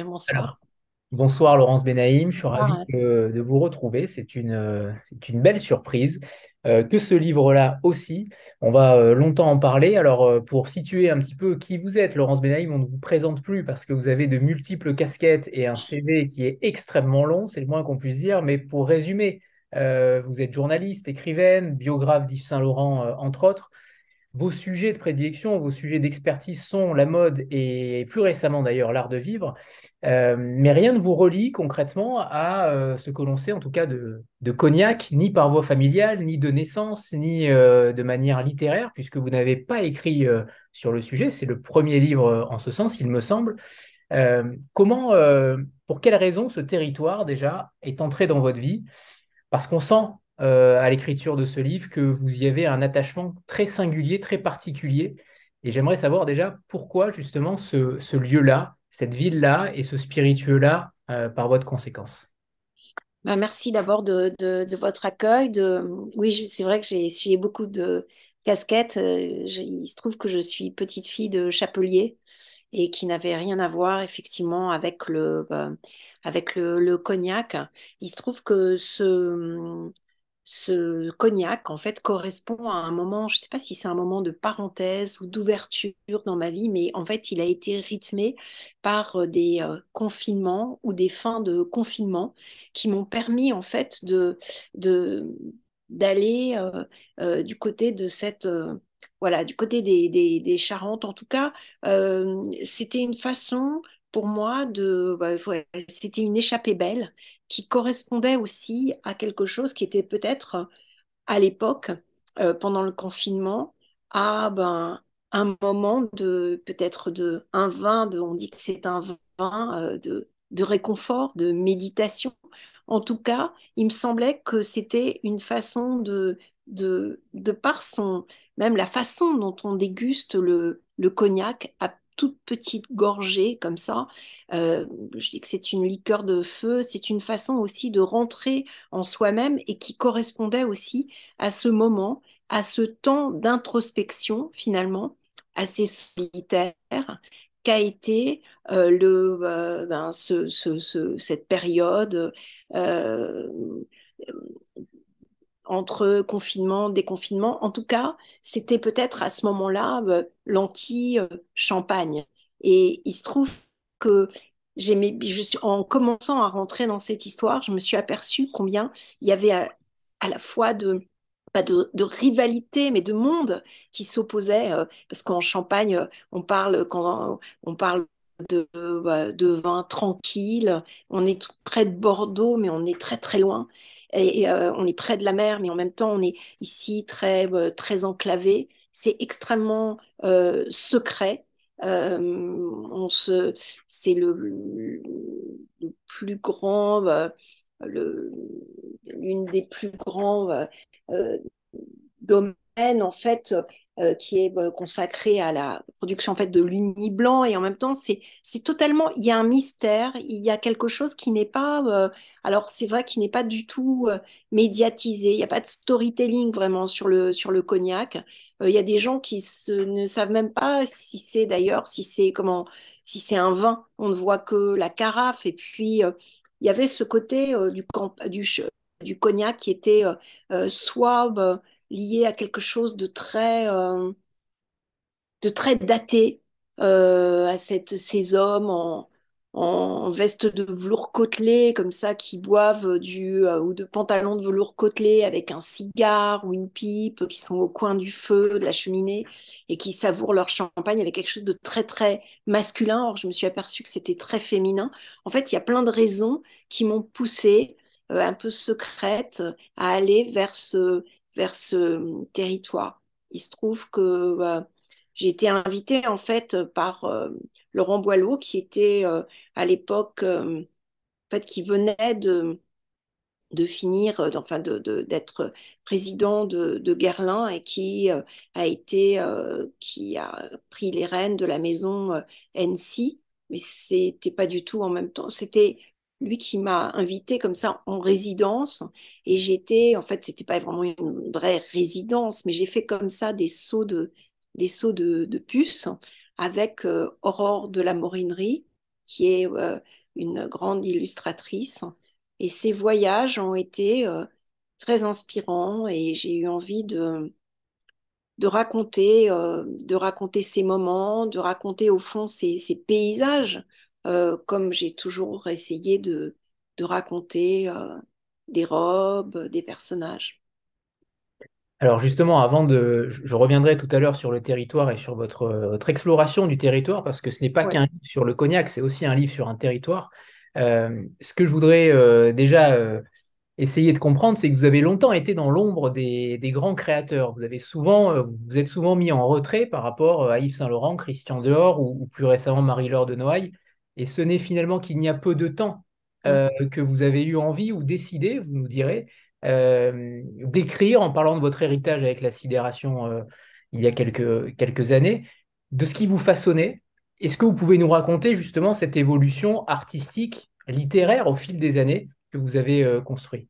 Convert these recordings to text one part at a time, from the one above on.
Bonsoir. Alors, bonsoir Laurence Benaïm, je suis ravi Bonsoir. de vous retrouver. C'est une belle surprise. Que ce livre-là aussi, on va longtemps en parler. Alors, pour situer un petit peu qui vous êtes, Laurence Benaïm, on ne vous présente plus parce que vous avez de multiples casquettes et un CV qui est extrêmement long, c'est le moins qu'on puisse dire. Mais pour résumer, vous êtes journaliste, écrivaine, biographe d'Yves Saint-Laurent, entre autres. Vos sujets de prédilection, vos sujets d'expertise sont la mode et plus récemment d'ailleurs l'art de vivre. Mais rien ne vous relie concrètement à ce que l'on sait en tout cas de Cognac, ni par voie familiale, ni de naissance, ni de manière littéraire, puisque vous n'avez pas écrit sur le sujet. C'est le premier livre en ce sens, il me semble. Pour quelles raisons ce territoire déjà est entré dans votre vie? Parce qu'on sent à l'écriture de ce livre que vous y avez un attachement très singulier, très particulier. Et j'aimerais savoir déjà pourquoi justement ce lieu-là, cette ville-là et ce spiritueux-là par voie de conséquence. Merci d'abord de votre accueil. Oui, c'est vrai que j'ai essuyé beaucoup de casquettes. Il se trouve que je suis petite fille de chapelier et qui n'avait rien à voir effectivement avec le cognac. Il se trouve que ce cognac, en fait, correspond à un moment, je ne sais pas si c'est un moment de parenthèse ou d'ouverture dans ma vie, mais en fait, il a été rythmé par des confinements ou des fins de confinement qui m'ont permis, en fait, de, d'aller du côté de voilà, du côté des Charentes. En tout cas, c'était une façon pour moi c'était une échappée belle qui correspondait aussi à quelque chose qui était peut-être à l'époque, pendant le confinement, à un moment de peut-être un vin, on dit que c'est un vin de réconfort, de méditation. En tout cas, il me semblait que c'était une façon de par même la façon dont on déguste le cognac à toute petite gorgée comme ça. Je dis que c'est une liqueur de feu, c'est une façon aussi de rentrer en soi-même et qui correspondait aussi à ce moment, à ce temps d'introspection finalement, assez solitaire, qu'a été cette période euh, entre confinement, déconfinement. En tout cas, c'était peut-être à ce moment-là l'anti-champagne. Et il se trouve que en commençant à rentrer dans cette histoire, je me suis aperçue combien il y avait à la fois pas de rivalité, mais de monde qui s'opposait, parce qu'en Champagne, quand on parle de vin tranquille, on est près de Bordeaux, mais on est très très loin. On est près de la mer, mais en même temps, on est ici très enclavé. C'est extrêmement secret. Euh, on se, c'est le plus grand, le- l'une des plus grands euh, domaines en fait qui est consacré à la production en fait de l'uni blanc et en même temps c'est totalement il y a un mystère, il y a quelque chose qui n'est pas alors c'est vrai qu'il n'est pas du tout médiatisé, il n'y a pas de storytelling vraiment sur le cognac. Il y a des gens ne savent même pas si c'est d'ailleurs si c'est un vin, on ne voit que la carafe et puis il y avait ce côté du cognac qui était soit lié à quelque chose de très daté, à ces hommes en veste de velours côtelé, comme ça, qui boivent ou de pantalons de velours côtelé avec un cigare ou une pipe, qui sont au coin du feu, de la cheminée, et qui savourent leur champagne avec quelque chose de très, très masculin. Or, je me suis aperçue que c'était très féminin. En fait, il y a plein de raisons qui m'ont poussée, un peu secrète, à aller vers ce territoire. Il se trouve que j'ai été invitée en fait par Laurent Boileau qui était à l'époque en fait qui venait de finir d'être président de Guerlain et qui a pris les rênes de la maison NC, mais c'était pas du tout en même temps, c'était lui qui m'a invitée comme ça en résidence et en fait c'était pas vraiment une vraie résidence, mais j'ai fait comme ça des sauts de puce avec Aurore de la Morinerie qui est une grande illustratrice. Et ces voyages ont été très inspirants et j'ai eu envie de raconter ces moments, de raconter au fond ces paysages, comme j'ai toujours essayé de raconter des robes, des personnages. Alors justement, je reviendrai tout à l'heure sur le territoire et sur votre exploration du territoire, parce que ce n'est pas Ouais. qu'un livre sur le Cognac, c'est aussi un livre sur un territoire. Ce que je voudrais déjà essayer de comprendre, c'est que vous avez longtemps été dans l'ombre des grands créateurs. Vous êtes souvent mis en retrait par rapport à Yves Saint-Laurent, Christian Dior ou plus récemment Marie-Laure de Noailles. Et ce n'est finalement qu'il n'y a peu de temps Mm. que vous avez eu envie ou décidé, vous nous direz, d'écrire en parlant de votre héritage avec la sidération il y a quelques années, de ce qui vous façonnait. Est-ce que vous pouvez nous raconter justement cette évolution artistique, littéraire au fil des années que vous avez construit?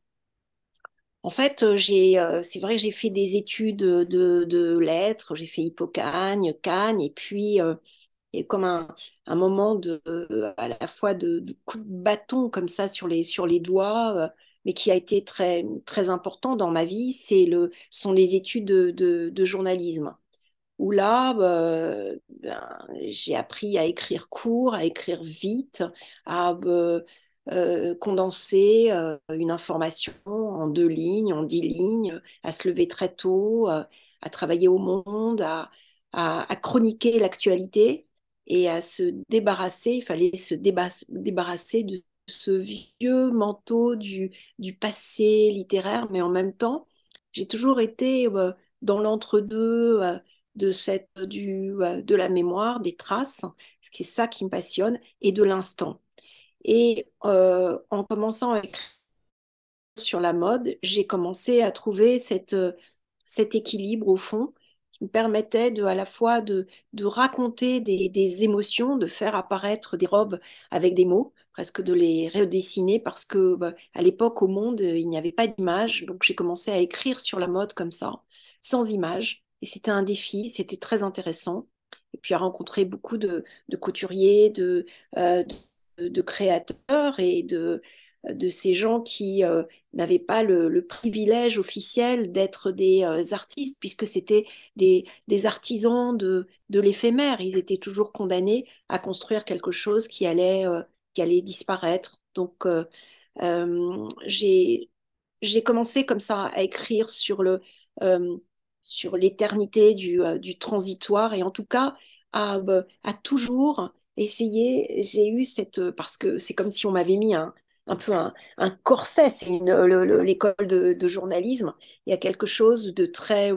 En fait, c'est vrai que j'ai fait des études de lettres, j'ai fait Hippocagne, Cannes, et puis et comme un moment à la fois de coup de bâton comme ça sur les doigts, mais qui a été très, très important dans ma vie, sont les études de journalisme. Où là, j'ai appris à écrire court, à écrire vite, à condenser une information en 2 lignes, en 10 lignes, à se lever très tôt, à travailler au monde, à chroniquer l'actualité et à se débarrasser, il fallait débarrasser de ce vieux manteau du passé littéraire, mais en même temps, j'ai toujours été dans l'entre-deux. De la mémoire, des traces, c'est ça qui me passionne, et de l'instant. Et en commençant à écrire sur la mode, j'ai commencé à trouver cet équilibre au fond qui me permettait à la fois de raconter des émotions, de faire apparaître des robes avec des mots, presque de les redessiner parce que à l'époque au monde, il n'y avait pas d'image. Donc j'ai commencé à écrire sur la mode comme ça, sans image. Et c'était un défi, c'était très intéressant. Et puis à rencontrer beaucoup de couturiers, de créateurs et de ces gens qui n'avaient pas le privilège officiel d'être des artistes, puisque c'était des artisans de l'éphémère. Ils étaient toujours condamnés à construire quelque chose qui allait disparaître. Donc, j'ai commencé comme ça à écrire euh, sur l'éternité du transitoire et en tout cas à toujours essayer. J'ai eu parce que c'est comme si on m'avait mis un peu un corset, c'est l'école de journalisme. Il y a quelque chose de très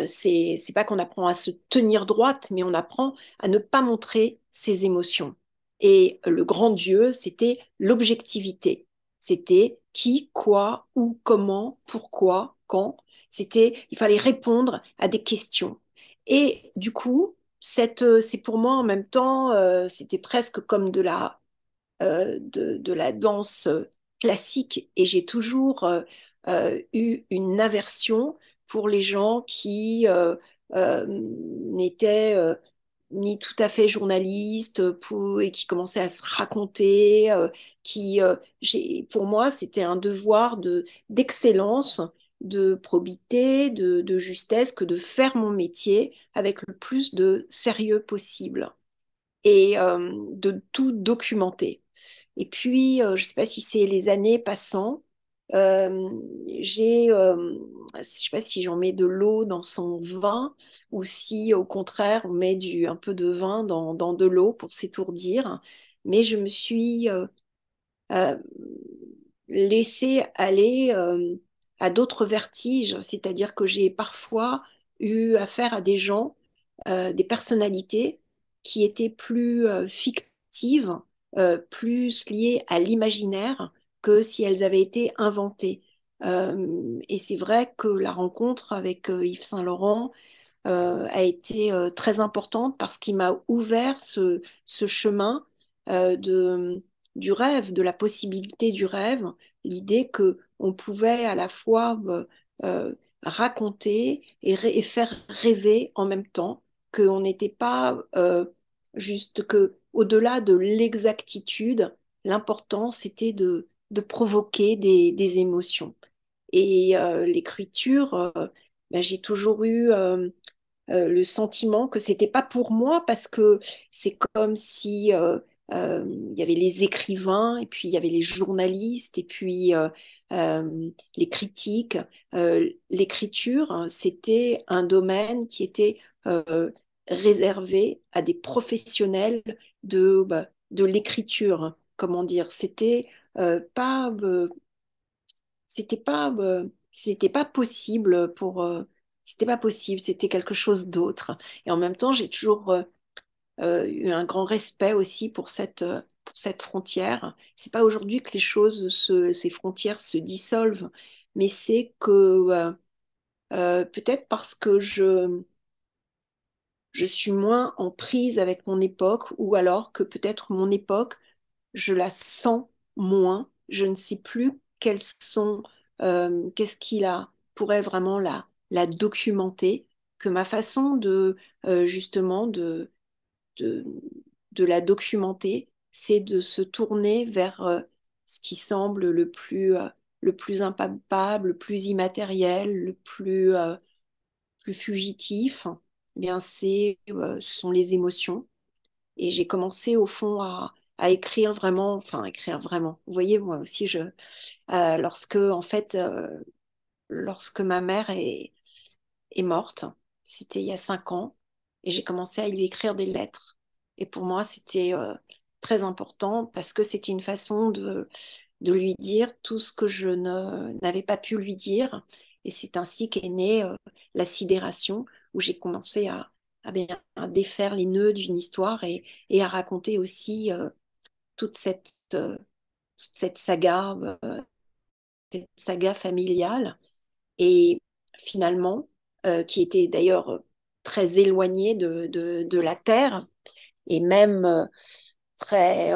c'est pas qu'on apprend à se tenir droite, mais on apprend à ne pas montrer ses émotions. Et le grand Dieu, c'était l'objectivité. C'était qui, quoi, où, comment, pourquoi, quand. Il fallait répondre à des questions. Et du coup, c'est pour moi en même temps, c'était presque comme de la danse classique et j'ai toujours eu une aversion pour les gens qui n'étaient ni tout à fait journalistes et qui commençaient à se raconter, pour moi, c'était un devoir d'excellence, de probité, de justesse, que de faire mon métier avec le plus de sérieux possible et de tout documenter. Et puis, je ne sais pas si c'est les années passant, euh, je ne sais pas si on met de l'eau dans son vin ou si au contraire on met un peu de vin dans de l'eau pour s'étourdir. Mais je me suis euh, laissée aller à d'autres vertiges, c'est-à-dire que j'ai parfois eu affaire à des gens, des personnalités qui étaient plus fictives, plus liées à l'imaginaire que si elles avaient été inventées. Et c'est vrai que la rencontre avec Yves Saint-Laurent a été très importante parce qu'il m'a ouvert ce chemin du rêve, de la possibilité du rêve, l'idée que on pouvait à la fois raconter et faire rêver en même temps, qu'on n'était pas juste que au-delà de l'exactitude, l'important, c'était de provoquer des émotions. Et l'écriture, ben, j'ai toujours eu le sentiment que c'était pas pour moi parce que c'est comme si il y avait les écrivains et puis il y avait les journalistes et puis les critiques. L'écriture, hein, c'était un domaine qui était réservé à des professionnels de l'écriture. Comment dire? Pas c'était pas c'était pas possible c'était pas possible, c'était quelque chose d'autre. Et en même temps, j'ai toujours eu un grand respect aussi pour cette frontière. C'est pas aujourd'hui que ces frontières se dissolvent, mais c'est que peut-être parce que je suis moins en prise avec mon époque, ou alors que peut-être mon époque je la sens moins. Je ne sais plus qu'est-ce qu'il a pourrait vraiment la documenter, que ma façon justement de, de la documenter, c'est de se tourner vers ce qui semble le plus impalpable, le plus immatériel, plus fugitif. Eh bien, ce sont les émotions. Et j'ai commencé au fond à écrire vraiment, enfin écrire vraiment. Vous voyez, moi aussi, lorsque en fait, lorsque ma mère est morte, c'était il y a 5 ans, et j'ai commencé à lui écrire des lettres. Et pour moi, c'était très important parce que c'était une façon de lui dire tout ce que je n'avais pas pu lui dire. Et c'est ainsi qu'est née la sidération, où j'ai commencé bien, à défaire les nœuds d'une histoire et à raconter aussi toute cette saga, cette saga familiale. Et finalement, qui était d'ailleurs très éloignée de la Terre, et même très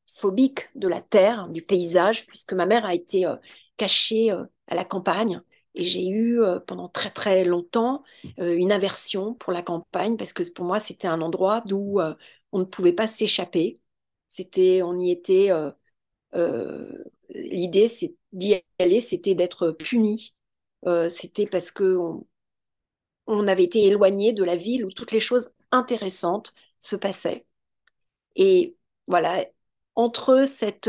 phobique de la terre, du paysage, puisque ma mère a été cachée à la campagne. Et j'ai eu pendant très très longtemps une aversion pour la campagne, parce que pour moi c'était un endroit d'où on ne pouvait pas s'échapper. On y était. L'idée c'est d'y aller, c'était d'être puni. C'était parce que on avait été éloigné de la ville où toutes les choses intéressantes se passaient. Et voilà, entre cette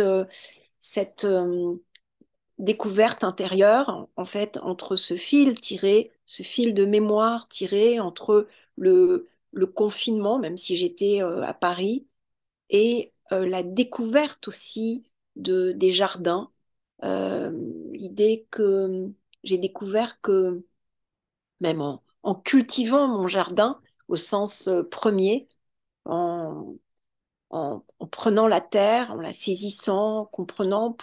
découverte intérieure, en fait, entre ce fil de mémoire tiré entre le confinement, même si j'étais à Paris, et la découverte aussi des jardins, euh, l'idée que j'ai découvert que même en cultivant mon jardin au sens premier, en, en prenant la terre, en la saisissant, en comprenant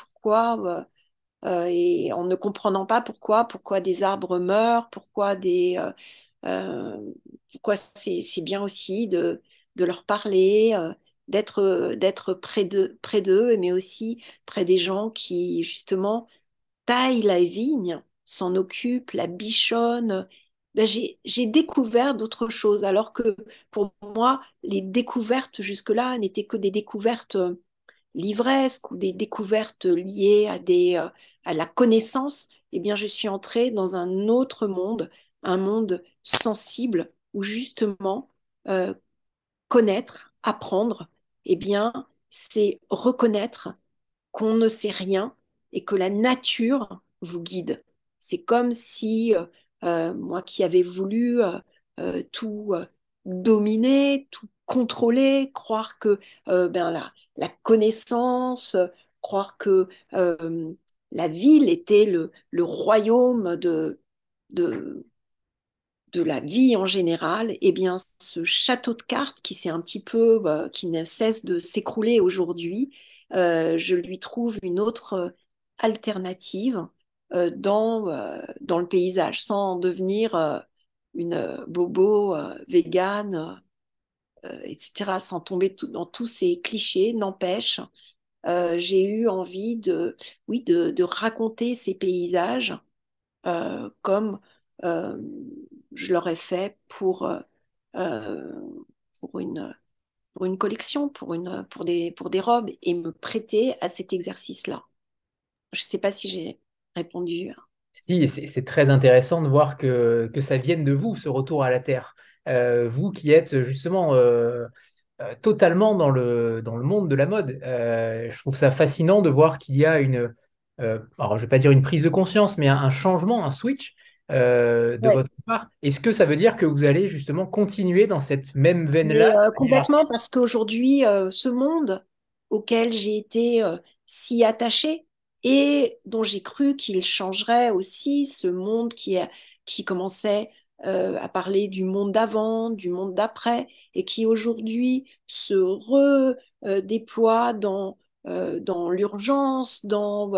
et en ne comprenant pas pourquoi des arbres meurent, euh, pourquoi c'est bien aussi de leur parler, d'être près d'eux, mais aussi près des gens qui justement taille la vigne, s'en occupe, la bichonne. Ben, j'ai découvert d'autres choses, alors que pour moi, les découvertes jusque-là n'étaient que des découvertes livresques ou des découvertes liées à la connaissance. Eh bien, je suis entrée dans un autre monde, un monde sensible, où justement, euh, connaître, apprendre, eh bien, c'est reconnaître qu'on ne sait rien et que la nature vous guide. C'est comme si moi qui avais voulu tout dominer, tout contrôler, croire que la connaissance, croire que la ville était le royaume de, de la vie en général, eh bien, ce château de cartes qui ne cesse de s'écrouler aujourd'hui, je lui trouve une autre alternative dans le paysage, sans devenir une bobo végane, etc., sans tomber dans tous ces clichés. N'empêche, j'ai eu envie oui, de raconter ces paysages comme je l'aurais fait euh, pour pour une collection, pour des robes, et me prêter à cet exercice-là. Je ne sais pas si j'ai répondu. Si, c'est très intéressant de voir que ça vienne de vous, ce retour à la Terre. Vous qui êtes justement totalement dans le monde de la mode. Je trouve ça fascinant de voir qu'il y a alors je vais pas dire une prise de conscience, mais un changement, un switch de Ouais. votre part. Est-ce que ça veut dire que vous allez justement continuer dans cette même veine-là? Mais complètement, parce qu'aujourd'hui, ce monde auquel j'ai été si attachée et dont j'ai cru qu'il changerait aussi, ce monde qui commençait à parler du monde d'avant, du monde d'après, et qui aujourd'hui se redéploie dans l'urgence, dans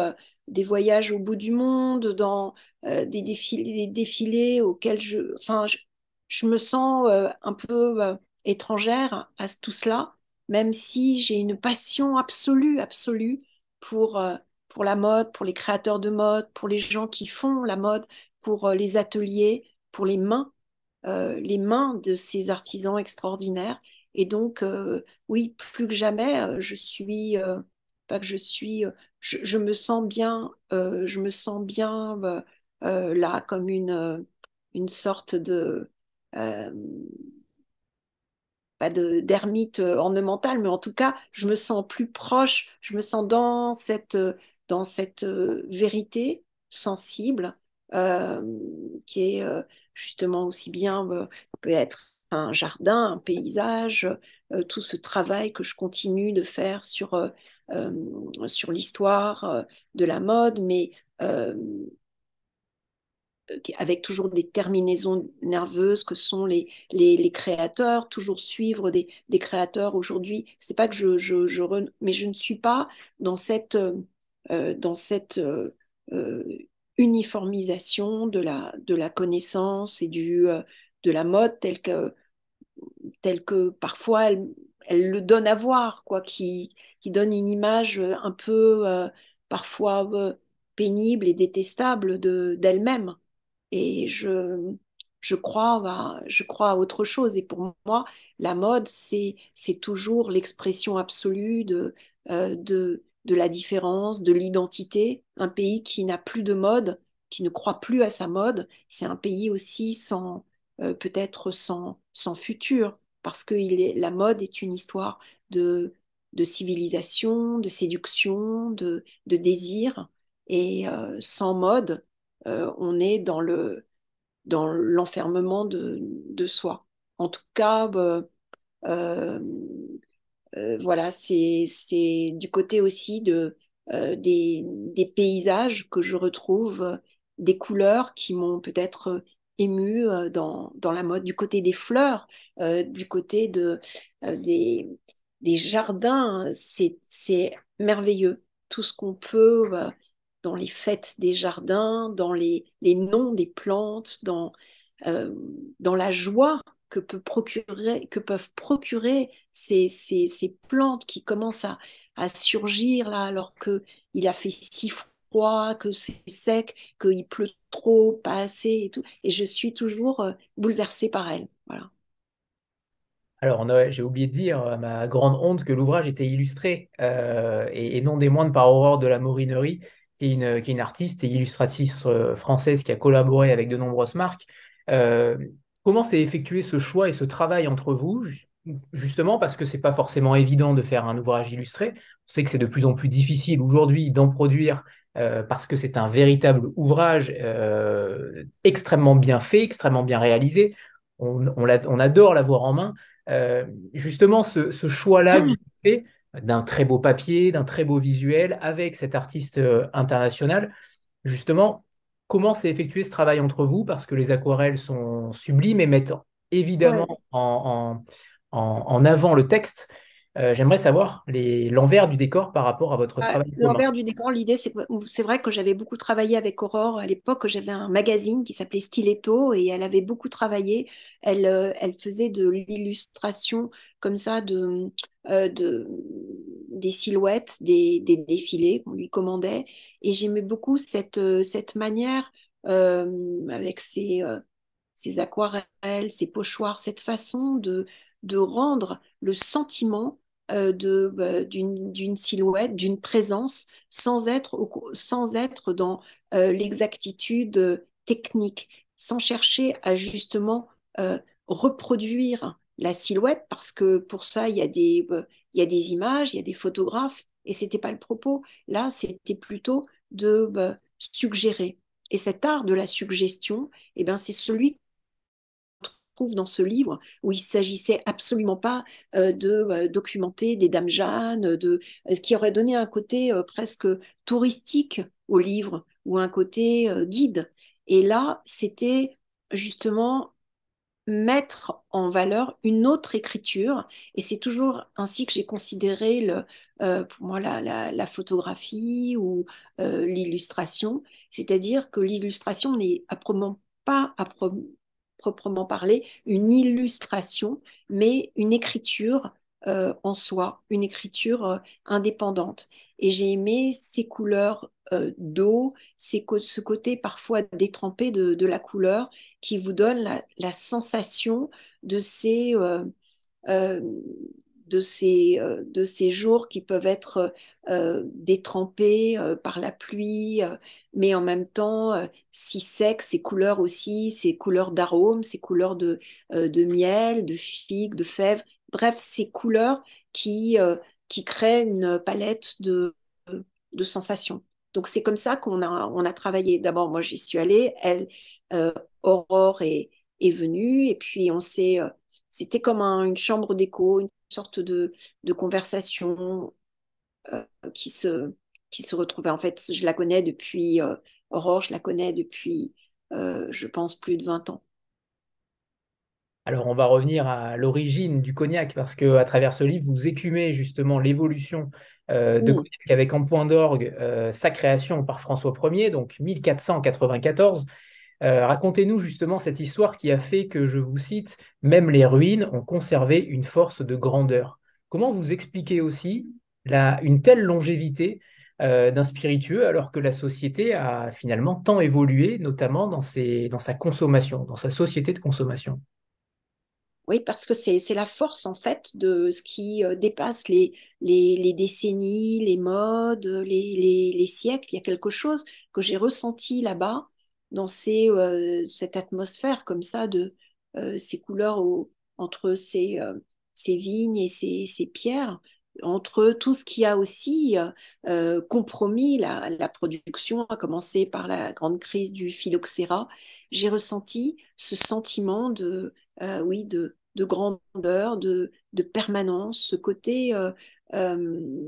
des voyages au bout du monde, dans des défilés auxquels je me sens un peu étrangère à tout cela, même si j'ai une passion absolue, absolue pour, euh, pour la mode, pour les créateurs de mode, pour les gens qui font la mode, pour les ateliers, pour les mains de ces artisans extraordinaires. Et donc, oui, plus que jamais, pas que je suis, je me sens bien, là comme une sorte de, euh, pas d'ermite ornementale, mais en tout cas, je me sens plus proche, je me sens dans cette vérité sensible euh, qui est justement aussi bien, peut être un jardin, un paysage, tout ce travail que je continue de faire sur l'histoire de la mode, mais euh, avec toujours des terminaisons nerveuses que sont les créateurs, toujours suivre des créateurs aujourd'hui. C'est pas que mais je ne suis pas dans dans cette euh, uniformisation de la connaissance et de la mode telle que parfois elle le donne à voir, quoi, qui donne une image un peu parfois pénible et détestable d'elle-même. Et je crois à autre chose. Et pour moi, la mode, c'est toujours l'expression absolue de la différence, de l'identité. Un pays qui n'a plus de mode, qui ne croit plus à sa mode, c'est un pays aussi peut-être sans futur, parce que la mode est une histoire de, de civilisation, de séduction, de désir. Et sans mode, on est dans l'enfermement de soi. En tout cas, euh, voilà, c'est du côté aussi des paysages que je retrouve, des couleurs qui m'ont peut-être émue dans la mode, du côté des fleurs, du côté euh, des, des jardins, c'est merveilleux. Tout ce qu'on peut dans les fêtes des jardins, dans les noms des plantes, euh, dans la joie que peuvent procurer ces plantes qui commencent à surgir là, alors qu'il a fait si froid, que c'est sec, qu'il pleut trop, pas assez et tout. Et je suis toujours bouleversée par elle. Voilà. Alors, j'ai oublié de dire, à ma grande honte, que l'ouvrage était illustré, et non des moindres par Aurore de la Morinerie, qui est une artiste et illustratrice française qui a collaboré avec de nombreuses marques. Euh, Comment s'est effectué ce choix et ce travail entre vous, justement parce que c'est pas forcément évident de faire un ouvrage illustré. On sait que c'est de plus en plus difficile aujourd'hui d'en produire parce que c'est un véritable ouvrage extrêmement bien fait, extrêmement bien réalisé. On adore l'avoir en main. Justement, ce choix-là que vous avez fait, d'un très beau papier, d'un très beau visuel, avec cet artiste international, justement, comment s'est effectué ce travail entre vous? Parce que les aquarelles sont sublimes et mettent évidemment Ouais. en avant le texte. J'aimerais savoir l'envers du décor par rapport à votre travail commun. L'envers du décor, l'idée, c'est vrai que j'avais beaucoup travaillé avec Aurore. À l'époque, j'avais un magazine qui s'appelait Stiletto et elle avait beaucoup travaillé. Elle faisait de l'illustration comme ça des silhouettes, des défilés qu'on lui commandait. Et j'aimais beaucoup cette manière avec ses aquarelles, ses pochoirs, cette façon de rendre le sentiment d'une silhouette, d'une présence, sans être dans l'exactitude technique, sans chercher à justement reproduire la silhouette, parce que pour ça, il y a des images, il y a des photographes, et c'était pas le propos. Là, c'était plutôt de suggérer. Et cet art de la suggestion, eh ben, c'est celui trouve dans ce livre où il s'agissait absolument pas de documenter des dames Jeanne, ce qui aurait donné un côté presque touristique au livre ou un côté guide. Et là, c'était justement mettre en valeur une autre écriture. Et c'est toujours ainsi que j'ai considéré pour moi la photographie ou l'illustration. C'est-à-dire que l'illustration n'est pas proprement parler une illustration, mais une écriture en soi, une écriture indépendante. Et j'ai aimé ces couleurs d'eau, ce côté parfois détrempé de la couleur qui vous donne la sensation de euh, de ces jours qui peuvent être détrempés par la pluie, mais en même temps si secs, ces couleurs aussi, ces couleurs d'arômes, ces couleurs de miel, de figues, de fèves, bref, ces couleurs qui créent une palette de sensations. Donc c'est comme ça on a travaillé. D'abord, moi j'y suis allée, euh, Aurore est venue, et puis c'était comme une chambre d'écho, une sorte de conversation euh, qui se, qui se retrouvait. En fait, je la connais depuis, Aurore, je la connais depuis, je pense, plus de 20 ans. Alors, on va revenir à l'origine du cognac parce que à travers ce livre, vous écumez justement l'évolution de Mm. cognac avec en point d'orgue sa création par François Ier, donc 1494. Racontez-nous justement cette histoire qui a fait que, je vous cite, même les ruines ont conservé une force de grandeur. Comment vous expliquez aussi une telle longévité d'un spiritueux alors que la société a finalement tant évolué, notamment dans sa consommation, dans sa société de consommation? Oui, parce que c'est la force en fait de ce qui dépasse les décennies, les modes, les siècles. Il y a quelque chose que j'ai ressenti là-bas dans cette atmosphère comme ça de ces couleurs entre ces vignes et ces pierres, entre tout ce qui a aussi compromis la production, à commencer par la grande crise du phylloxéra. J'ai ressenti ce sentiment oui, de grandeur, de permanence, ce côté, euh, euh,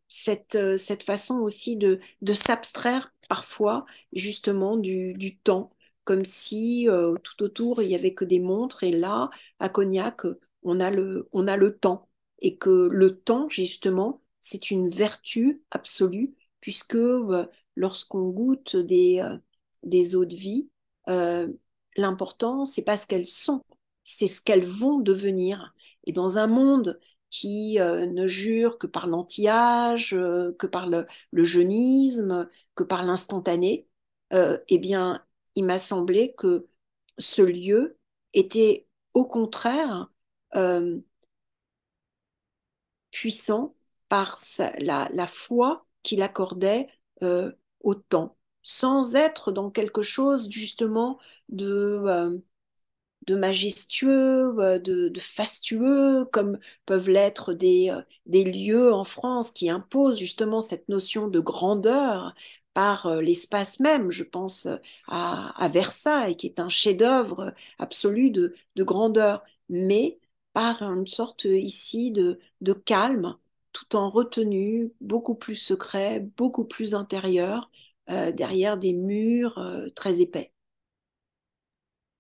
cette façon aussi de s'abstraire parfois justement du temps, comme si tout autour il y avait que des montres, et là, à Cognac, on a le temps, et que le temps, justement, c'est une vertu absolue, puisque lorsqu'on goûte des eaux de vie, euh, l'important, c'est pas ce qu'elles sont, c'est ce qu'elles vont devenir. Et dans un monde qui ne jure que par l'anti-âge, que par le jeunisme, que par l'instantané, eh bien, il m'a semblé que ce lieu était au contraire euh, puissant par la foi qu'il accordait au temps, sans être dans quelque chose justement de majestueux, de fastueux, comme peuvent l'être des lieux en France qui imposent justement cette notion de grandeur par l'espace même. Je pense à Versailles, qui est un chef-d'œuvre absolu de grandeur, mais par une sorte ici de calme, tout en retenue, beaucoup plus secret, beaucoup plus intérieur, derrière des murs très épais.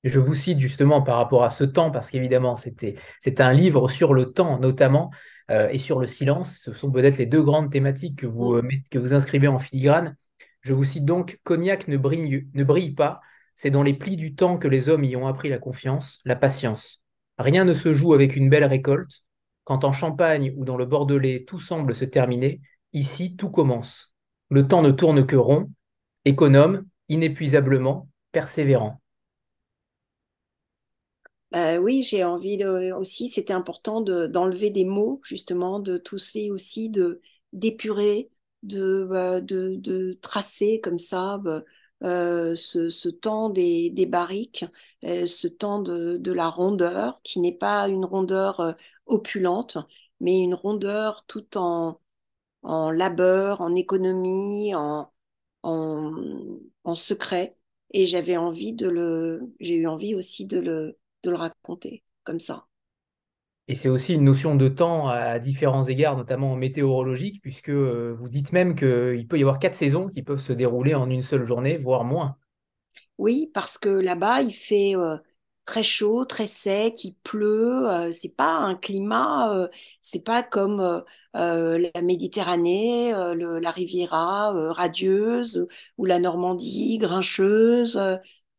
Et je vous cite justement par rapport à ce temps, parce qu'évidemment, c'est un livre sur le temps notamment, et sur le silence. Ce sont peut-être les deux grandes thématiques que vous inscrivez en filigrane. Je vous cite donc, Cognac ne brille pas, c'est dans les plis du temps que les hommes y ont appris la confiance, la patience. Rien ne se joue avec une belle récolte. Quand en Champagne ou dans le Bordelais tout semble se terminer, ici tout commence. Le temps ne tourne que rond, économe, inépuisablement, persévérant. Oui, j'ai envie aussi, c'était important d'enlever des mots, justement, de tousser aussi, d'épurer, de tracer comme ça ce temps des barriques, ce temps de la rondeur, qui n'est pas une rondeur opulente, mais une rondeur tout en labeur, en économie, en, en secret. Et j'ai eu envie aussi de le raconter comme ça. Et c'est aussi une notion de temps à différents égards, notamment météorologique, puisque vous dites même qu'il peut y avoir 4 saisons qui peuvent se dérouler en une seule journée, voire moins. Oui, parce que là-bas, il fait très chaud, très sec, il pleut. C'est pas un climat, c'est pas comme la Méditerranée, la Riviera radieuse, ou la Normandie grincheuse,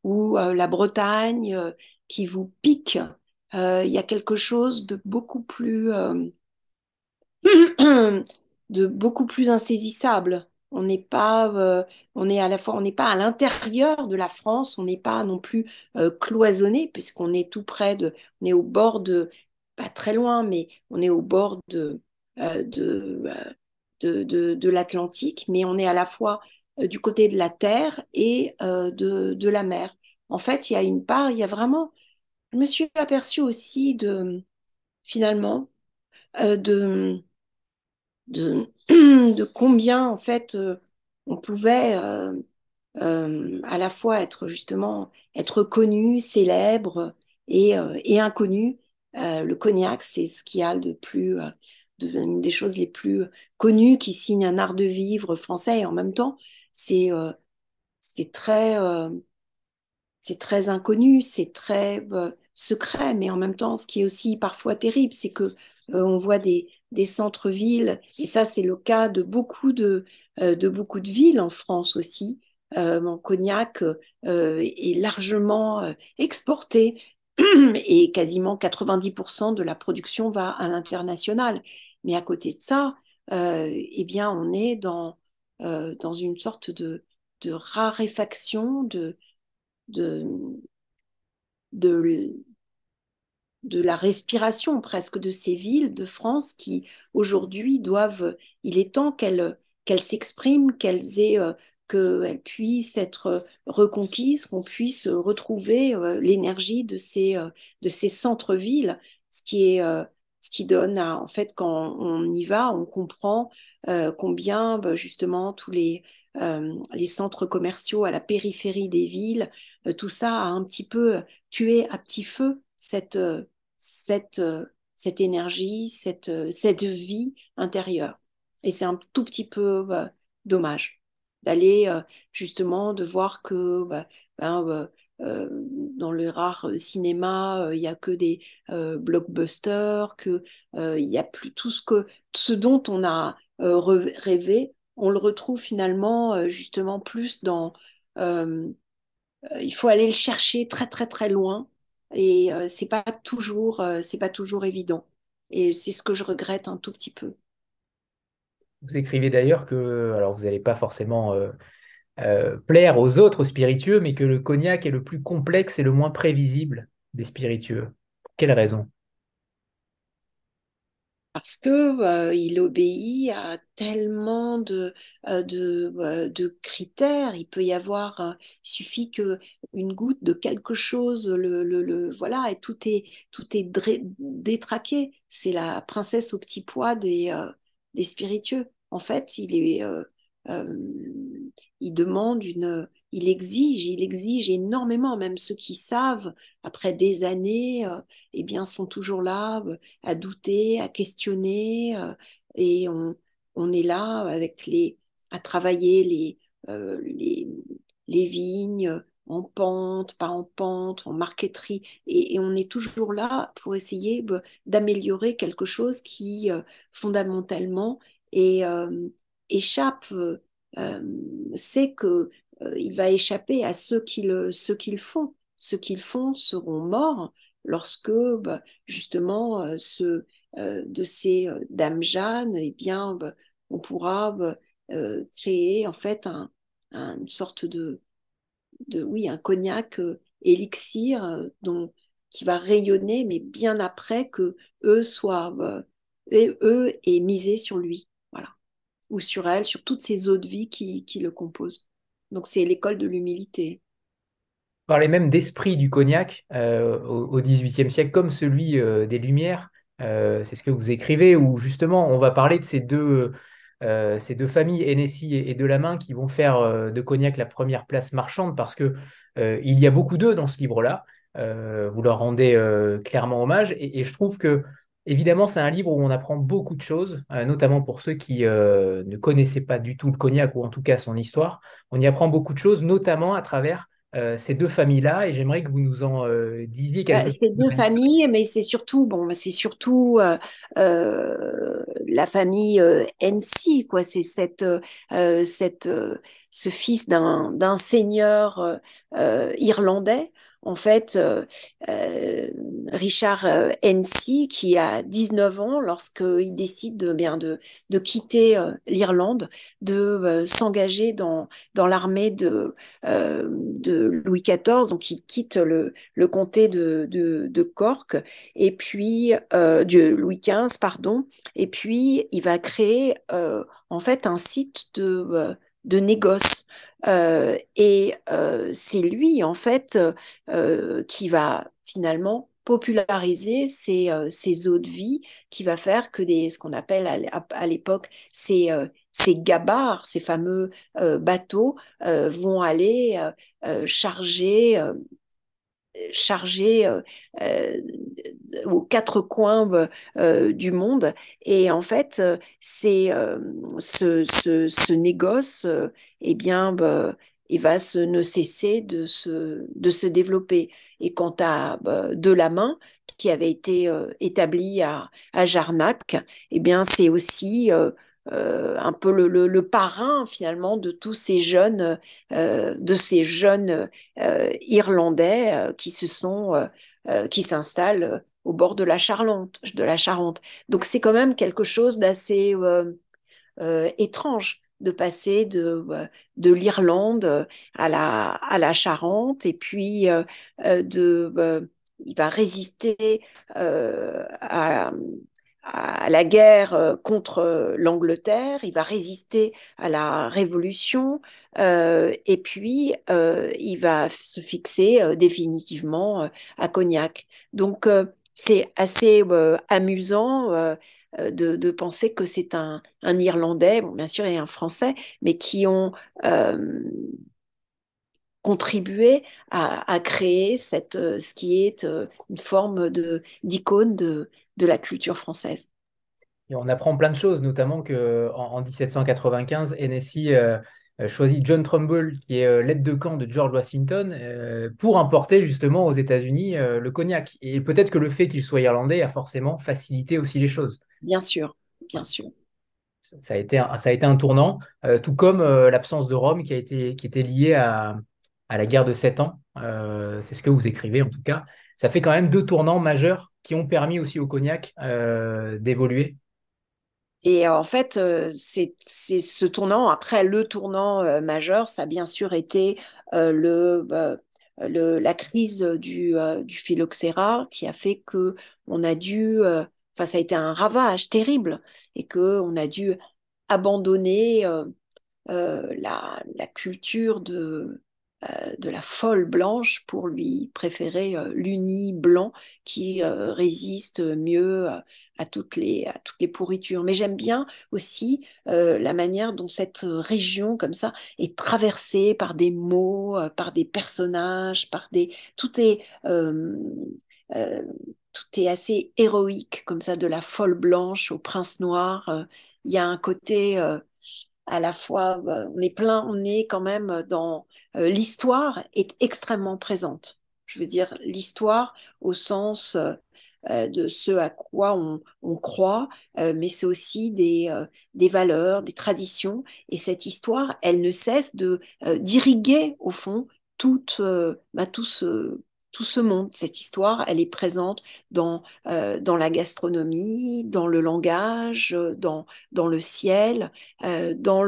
ou la Bretagne qui vous pique. Il y a quelque chose de beaucoup plus de beaucoup plus insaisissable. On est à la fois, on n'est pas à l'intérieur de la France, on n'est pas non plus cloisonné puisqu'on est tout près on est au bord pas très loin, mais on est au bord euh, de, euh, de l'Atlantique, mais on est à la fois du côté de la terre et de la mer. En fait, il y a une part, il y a vraiment, je me suis aperçue aussi finalement, de de combien en fait on pouvait à la fois être justement être connu, célèbre et inconnu. Le cognac, c'est ce qu'il y a de plus, une des choses les plus connues qui signe un art de vivre français. Et en même temps, c'est euh, c'est très, c'est très inconnu, c'est très secret, mais en même temps, ce qui est aussi parfois terrible, c'est que on voit des centres-villes, et ça, c'est le cas de beaucoup de villes en France aussi. Mon cognac est largement exporté et quasiment 90% de la production va à l'international. Mais à côté de ça, eh bien, on est dans une sorte de raréfaction de, de, de la respiration presque de ces villes de France qui aujourd'hui doivent, il est temps qu'elles s'expriment, qu'elles puissent être reconquises, qu'on puisse retrouver l'énergie de ces centres-villes, ce qui est ce qui donne en fait quand on y va, on comprend combien justement tous les centres commerciaux à la périphérie des villes, tout ça a un petit peu tué à petit feu cette, cette énergie, cette vie intérieure. Et c'est un tout petit peu dommage d'aller justement de voir que ben, dans le rare cinéma, il n'y a que des blockbusters, que il y a plus ce dont on a rêvé, on le retrouve finalement justement plus il faut aller le chercher très très très loin et c'est pas toujours évident. Et c'est ce que je regrette un tout petit peu. Vous écrivez d'ailleurs que, alors vous n'allez pas forcément plaire aux autres spiritueux, mais que le cognac est le plus complexe et le moins prévisible des spiritueux. Pour quelle raison? Parce que il obéit à tellement de critères. Il peut y avoir, il suffit que une goutte de quelque chose, voilà, et tout est détraqué. C'est la princesse au petit pois des spiritueux. En fait, euh, il demande il exige énormément. Même ceux qui savent, après des années, eh bien, sont toujours là à douter, à questionner, et on est là à travailler euh, les, les vignes en pente, pas en pente, en marqueterie, et on est toujours là pour essayer d'améliorer quelque chose qui fondamentalement et, échappe, euh, sait que il va échapper à ceux qui le font. Ceux qui le font seront morts lorsque justement de ces dames Jeanne, eh bien, on pourra créer en fait une sorte oui, un cognac élixir qui va rayonner, mais bien après que eux soient, et eux aient misé sur lui, voilà, ou sur elle, sur toutes ces eaux de vie qui le composent. Donc c'est l'école de l'humilité. Parlait même d'esprit du cognac au XVIIIe siècle, comme celui des Lumières. C'est ce que vous écrivez, où justement on va parler de ces deux familles, Hennessy et Delamain, qui vont faire de Cognac la première place marchande, parce que il y a beaucoup d'eux dans ce livre-là. Vous leur rendez clairement hommage, et je trouve que évidemment c'est un livre où on apprend beaucoup de choses, notamment pour ceux qui ne connaissaient pas du tout le cognac, ou en tout cas son histoire. On y apprend beaucoup de choses, notamment à travers ces deux familles-là, et j'aimerais que vous nous en disiez quelque chose C'est de deux manière. familles, mais c'est surtout bon, c'est surtout la famille NC, quoi. C'est ce fils d'un seigneur irlandais, en fait, Richard NC, qui a 19 ans lorsqu'il décide de quitter l'Irlande, de s'engager dans l'armée de Louis XIV, donc il quitte le comté de Cork, et puis de Louis XV, pardon, et puis il va créer en fait un site de négoce. C'est lui, en fait, qui va finalement populariser ces eaux de vie, qui va faire que ce qu'on appelle à l'époque ces gabarres, ces fameux bateaux, vont aller chargé euh, aux quatre coins du monde. Et en fait, c'est ce négoce, eh bien, il va ne cesser de se développer. Et quant à De la Main, qui avait été établi à Jarnac, eh bien, c'est aussi un peu le parrain finalement de ces jeunes irlandais qui s'installent au bord de la Charente. Donc c'est quand même quelque chose d'assez étrange de passer de l'Irlande à la Charente et puis il va résister à la guerre contre l'Angleterre, il va résister à la Révolution, et puis il va se fixer définitivement à Cognac. Donc c'est assez amusant de penser que c'est un Irlandais, bon, bien sûr, et un Français, mais qui ont contribué à créer ce qui est une forme d'icône de la culture française. Et on apprend plein de choses, notamment en 1795, Hennessy choisit John Trumbull, qui est l'aide de camp de George Washington, pour importer justement aux États-Unis le cognac. Et peut-être que le fait qu'il soit irlandais a forcément facilité aussi les choses. Bien sûr, bien sûr. Ça a été un tournant, tout comme l'absence de Rome qui était liée à la guerre de 7 ans. C'est ce que vous écrivez en tout cas. Ça fait quand même deux tournants majeurs qui ont permis aussi au cognac d'évoluer. Et en fait, c'est ce tournant, après le tournant majeur, ça a bien sûr été la crise du phylloxéra qui a fait que on a dû, enfin ça a été un ravage terrible et que on a dû abandonner la culture de la folle blanche pour lui préférer l'uni blanc qui résiste mieux à toutes les pourritures. Mais j'aime bien aussi la manière dont cette région comme ça est traversée par des mots, par des personnages, tout est euh, tout est assez héroïque comme ça, de la folle blanche au prince noir. Il y a un côté à la fois, on est quand même dans l'histoire est extrêmement présente. Je veux dire, l'histoire au sens de ce à quoi on croit, mais c'est aussi des valeurs, des traditions. Et cette histoire, elle ne cesse d'irriguer, au fond, toute, tout ce monde. Cette histoire, elle est présente dans la gastronomie, dans le langage, dans le ciel, dans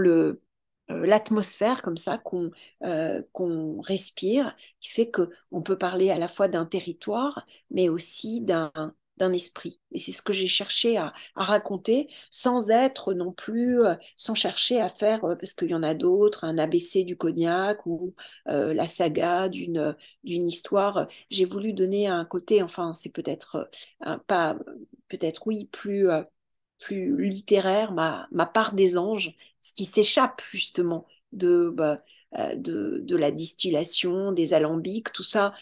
l'atmosphère comme ça qu'on respire, qui fait qu'on peut parler à la fois d'un territoire, mais aussi d'un esprit. Et c'est ce que j'ai cherché à raconter, sans être non plus, sans chercher à faire, parce qu'il y en a d'autres, un ABC du cognac ou la saga d'une histoire. J'ai voulu donner un côté, enfin, c'est peut-être pas, peut-être oui, plus littéraire, ma part des anges, ce qui s'échappe justement de la distillation, des alambics, tout ça,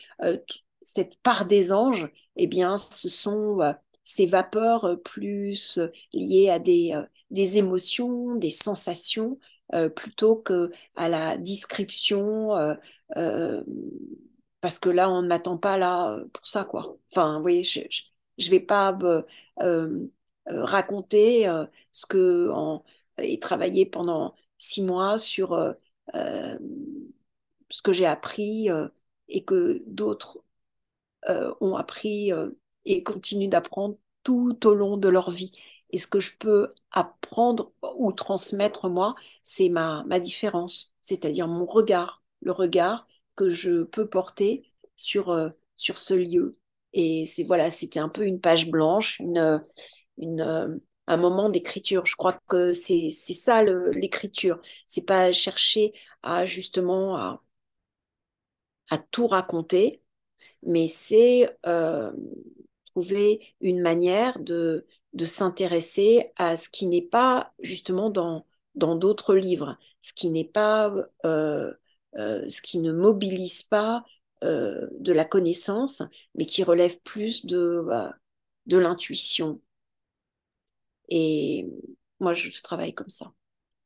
cette part des anges, eh bien, ce sont ces vapeurs plus liées à des émotions, des sensations, plutôt que à la description, euh, parce que là, on ne m'attend pas là pour ça, quoi. Enfin, vous voyez, je vais pas euh, raconter et travailler pendant 6 mois sur euh, ce que j'ai appris et que d'autres ont appris et continuent d'apprendre tout au long de leur vie. Et ce que je peux apprendre ou transmettre, moi, c'est ma différence, c'est-à-dire mon regard, le regard que je peux porter sur ce lieu. Et c'est voilà, c'était un peu une page blanche, un moment d'écriture. Je crois que c'est ça l'écriture. C'est pas chercher à justement à tout raconter, mais c'est trouver une manière de s'intéresser à ce qui n'est pas justement dans d'autres livres, ce qui n'est pas, ce qui ne mobilise pas de la connaissance, mais qui relève plus de l'intuition. Et moi, je travaille comme ça.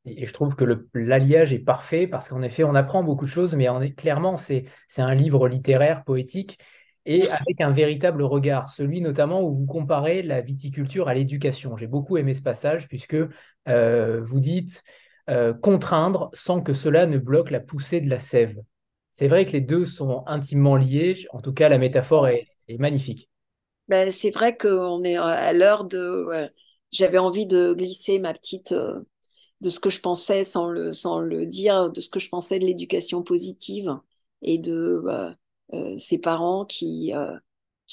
Et je trouve que l'alliage est parfait parce qu'en effet, on apprend beaucoup de choses, mais clairement, c'est un livre littéraire, poétique, et Merci. avec un véritable regard, celui notamment où vous comparez la viticulture à l'éducation. J'ai beaucoup aimé ce passage puisque vous dites contraindre sans que cela ne bloque la poussée de la sève. C'est vrai que les deux sont intimement liés, en tout cas, la métaphore est magnifique. Ben, c'est vrai qu'on est à l'heure de... ouais. J'avais envie de glisser ma petite... de ce que je pensais sans le dire, de ce que je pensais de l'éducation positive et de ces parents qui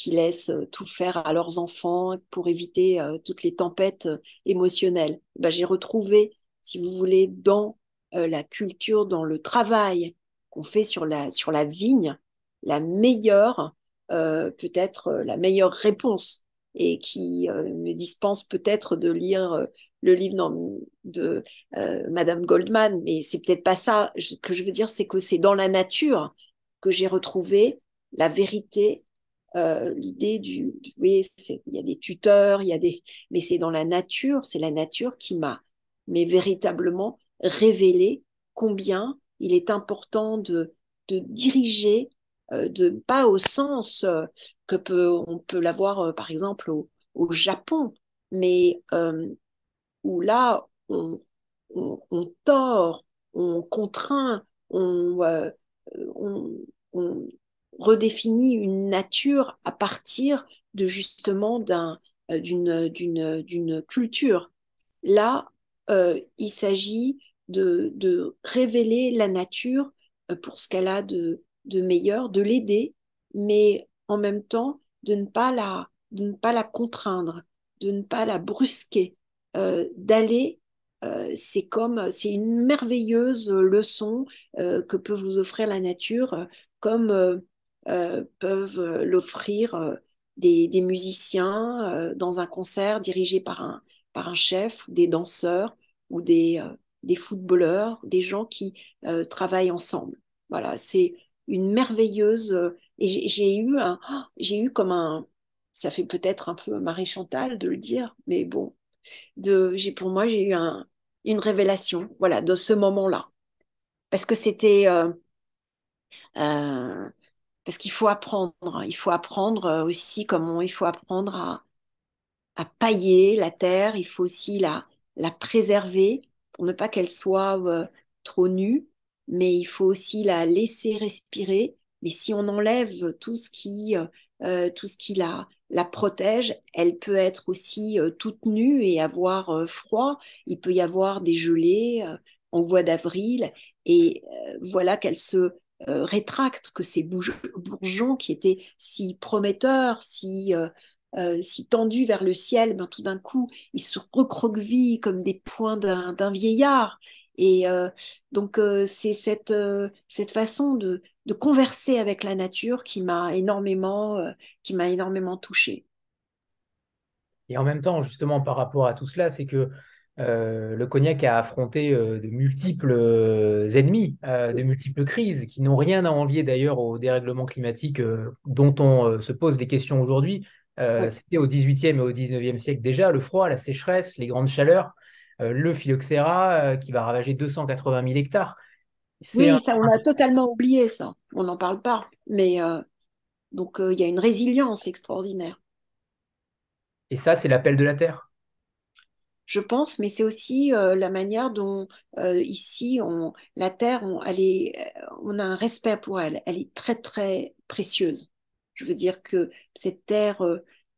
laissent tout faire à leurs enfants pour éviter toutes les tempêtes émotionnelles. Ben, j'ai retrouvé, si vous voulez, dans la culture, dans le travail qu'on fait sur la vigne, la meilleure, peut-être la meilleure réponse et qui me dispense peut-être de lire le livre de Madame Goldman, mais c'est peut-être pas ça. Ce que je veux dire, c'est que c'est dans la nature que j'ai retrouvé la vérité, l'idée vous voyez, il y a des tuteurs, mais c'est dans la nature, c'est la nature qui mais véritablement révélé combien il est important de diriger, pas au sens on peut l'avoir, par exemple, au Japon, mais où là, on tord, on contraint, on, on redéfinit une nature à partir de justement d'une culture. Là, il s'agit de révéler la nature pour ce qu'elle a de meilleur, de l'aider, mais en même temps de ne pas la contraindre, de ne pas la brusquer, d'aller. C'est une merveilleuse leçon que peut vous offrir la nature, comme peuvent l'offrir des musiciens dans un concert dirigé par un chef, des danseurs ou des footballeurs, des gens qui travaillent ensemble. Voilà, c'est une merveilleuse. Et j'ai eu comme ça fait peut-être un peu Marie Chantal de le dire, mais bon, pour moi, j'ai eu une révélation, voilà, de ce moment-là. Parce que euh, parce qu'il faut apprendre, hein. Il faut apprendre aussi comment il faut apprendre à pailler la terre, il faut aussi la préserver pour ne pas qu'elle soit trop nue, mais il faut aussi la laisser respirer. Mais si on enlève tout ce qui la protège, elle peut être aussi toute nue et avoir froid. Il peut y avoir des gelées, en voie d'avril, et voilà qu'elle se rétracte, que ces bourgeons qui étaient si prometteurs, si tendus vers le ciel, ben, tout d'un coup, ils se recroquevillent comme des poings d'un vieillard. Et donc, c'est cette façon de converser avec la nature qui m'a énormément touchée. Et en même temps, justement, par rapport à tout cela, c'est que le cognac a affronté de multiples ennemis, de multiples crises qui n'ont rien à envier d'ailleurs au dérèglement climatique dont on se pose des questions aujourd'hui. Ouais. C'était au XVIIIe et au XIXe siècle déjà, le froid, la sécheresse, les grandes chaleurs, le phylloxéra qui va ravager 280 000 hectares. C'est un- Oui, ça, on a totalement oublié ça. On n'en parle pas. Mais donc, il y a une résilience extraordinaire. Et ça, c'est l'appel de la terre. Je pense, mais c'est aussi la manière dont ici, la terre, on a un respect pour elle. Elle est très, très précieuse. Je veux dire que cette terre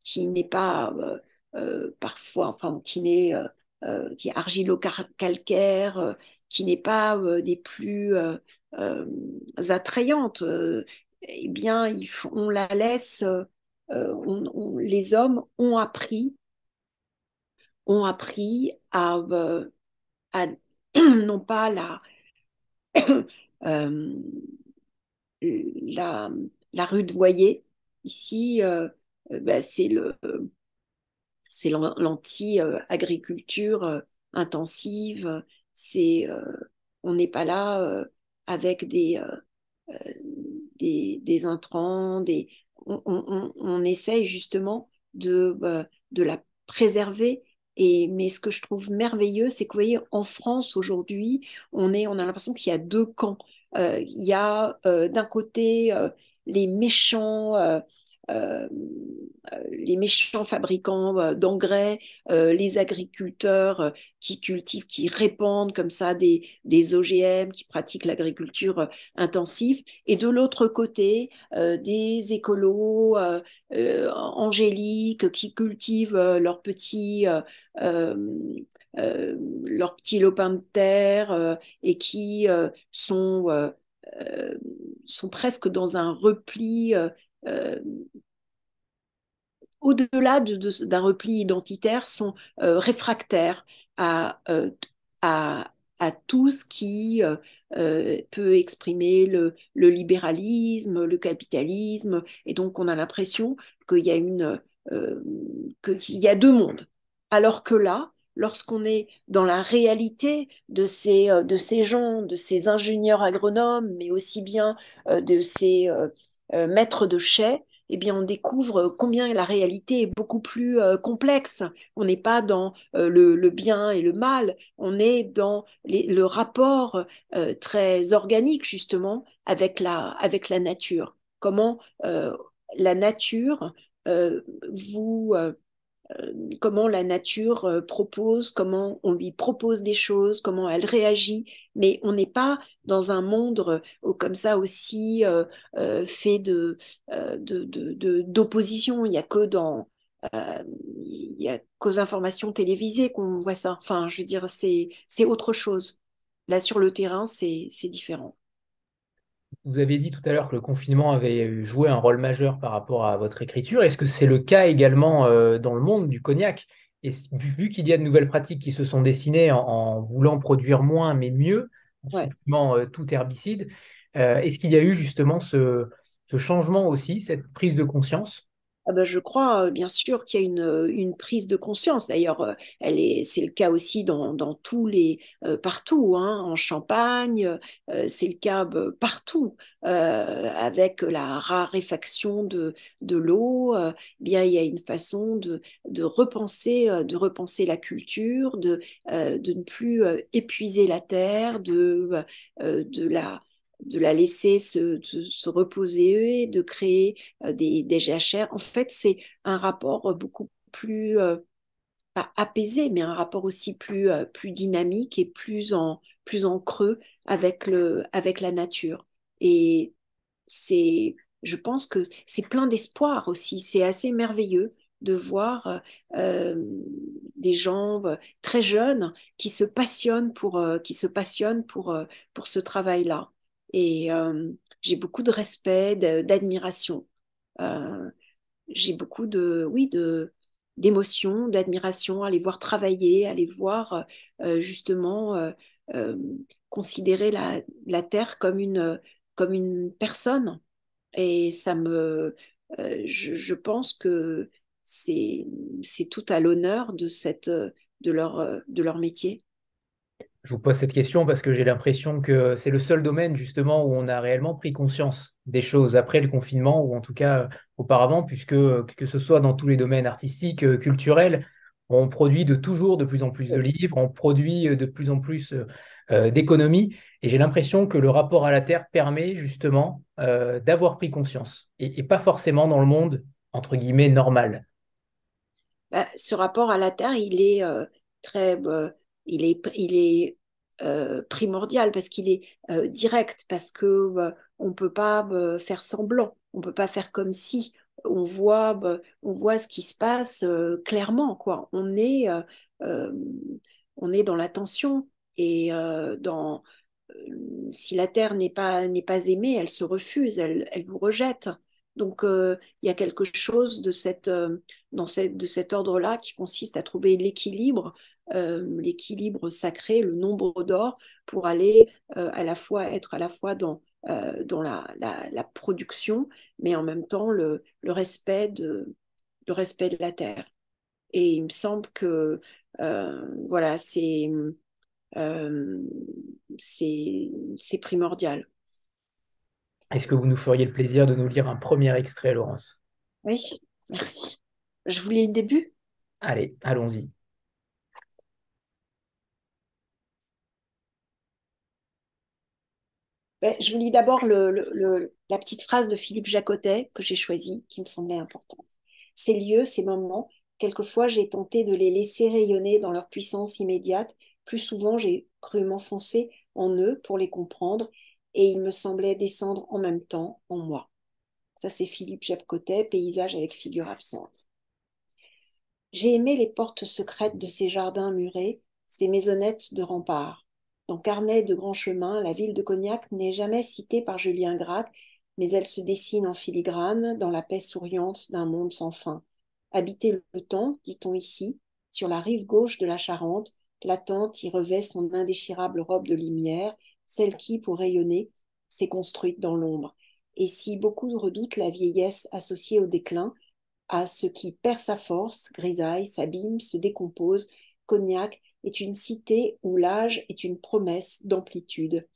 qui n'est pas parfois, enfin, qui est argilo-calcaire, qui n'est pas des plus attrayantes, eh bien, on la laisse, les hommes ont appris à non pas euh, la, la rudoyer. Ici, bah, c'est l'anti-agriculture intensive. On n'est pas là avec des intrants. On essaye justement de la préserver. Mais ce que je trouve merveilleux, c'est que vous voyez, en France aujourd'hui, on a l'impression qu'il y a deux camps. Il y a d'un côté euh, les méchants fabricants d'engrais, les agriculteurs qui cultivent, qui répandent comme ça des OGM, qui pratiquent l'agriculture intensive, et de l'autre côté, des écolos angéliques qui cultivent euh, leurs petits lopins de terre et qui sont presque dans un repli euh, au-delà d'un repli identitaire, sont réfractaires à, euh, à, à tout ce qui peut exprimer le libéralisme, le capitalisme. Et donc, on a l'impression qu'il y a euh, qu'il y a deux mondes. Alors que là, lorsqu'on est dans la réalité de ces gens, de ces ingénieurs agronomes, mais aussi bien de ces maîtres de chais, eh bien, on découvre combien la réalité est beaucoup plus complexe. On n'est pas dans le bien et le mal, on est dans le rapport très organique, justement, avec la nature. Comment la nature euh, vous, comment la nature propose, comment on lui propose des choses, comment elle réagit, mais on n'est pas dans un monde comme ça aussi fait d'opposition. Il y a qu'aux informations télévisées qu'on voit ça. Enfin, je veux dire, c'est autre chose. Là, sur le terrain, c'est différent. Vous avez dit tout à l'heure que le confinement avait joué un rôle majeur par rapport à votre écriture. Est-ce que c'est le cas également dans le monde du cognac? Et vu qu'il y a de nouvelles pratiques qui se sont dessinées en voulant produire moins mais mieux, en Ouais. supprimant tout herbicide, est-ce qu'il y a eu justement ce changement aussi, cette prise de conscience? Ah ben, je crois bien sûr qu'il y a une prise de conscience. D'ailleurs, c'est le cas aussi dans partout, hein, en Champagne, c'est le cas partout, avec la raréfaction de l'eau. Bien, il y a une façon de repenser la culture, de ne plus épuiser la terre, de la laisser se reposer, de créer des jachères. En fait, c'est un rapport beaucoup plus, pas apaisé, mais un rapport aussi plus dynamique et plus en creux avec la nature. Et je pense que c'est plein d'espoir aussi. C'est assez merveilleux de voir des gens très jeunes qui se passionnent pour ce travail-là. Et j'ai beaucoup de respect, d'admiration. Euh, j'ai beaucoup oui, d'émotion, d'admiration à les voir travailler, à les voir justement euh, considérer la Terre comme une personne. Et je pense que c'est, c'est tout à l'honneur de leur métier. Je vous pose cette question parce que j'ai l'impression que c'est le seul domaine justement où on a réellement pris conscience des choses après le confinement, ou en tout cas auparavant, puisque que ce soit dans tous les domaines artistiques, culturels, on produit toujours de plus en plus de livres, on produit de plus en plus d'économies, et j'ai l'impression que le rapport à la Terre permet justement d'avoir pris conscience, et pas forcément dans le monde, entre guillemets, normal. Bah, ce rapport à la Terre, il est très, il est primordial parce qu'il est direct, parce que on peut pas faire semblant, on peut pas faire comme si. On voit ce qui se passe clairement, quoi. Euh, on est dans l'attention et si la Terre n'est pas aimée, elle se refuse, elle vous rejette. Donc, il y a quelque chose de cet ordre-là qui consiste à trouver l'équilibre sacré, le nombre d'or, pour aller être à la fois dans la production, mais en même temps le respect de la terre. Et il me semble que voilà, euh, c'est primordial. Est-ce que vous nous feriez le plaisir de nous lire un premier extrait, Laurence? Oui, merci. Je vous lis le début. Allez, allons-y. Ben, je vous lis d'abord la petite phrase de Philippe Jacotet que j'ai choisie, qui me semblait importante. Ces lieux, ces moments, quelquefois j'ai tenté de les laisser rayonner dans leur puissance immédiate. Plus souvent, j'ai cru m'enfoncer en eux pour les comprendre, et il me semblait descendre en même temps en moi. Ça, c'est Philippe Jacotet, Paysage avec figure absente. J'ai aimé les portes secrètes de ces jardins murés, ces maisonnettes de remparts. Dans Carnet de Grand Chemin, la ville de Cognac n'est jamais citée par Julien Gracq, mais elle se dessine en filigrane dans la paix souriante d'un monde sans fin. Habiter le temps, dit-on ici, sur la rive gauche de la Charente, l'attente y revêt son indéchirable robe de lumière, celle qui, pour rayonner, s'est construite dans l'ombre. Et si beaucoup redoutent la vieillesse associée au déclin, à ce qui perd sa force, grisaille, s'abîme, se décompose, Cognac est une cité où l'âge est une promesse d'amplitude.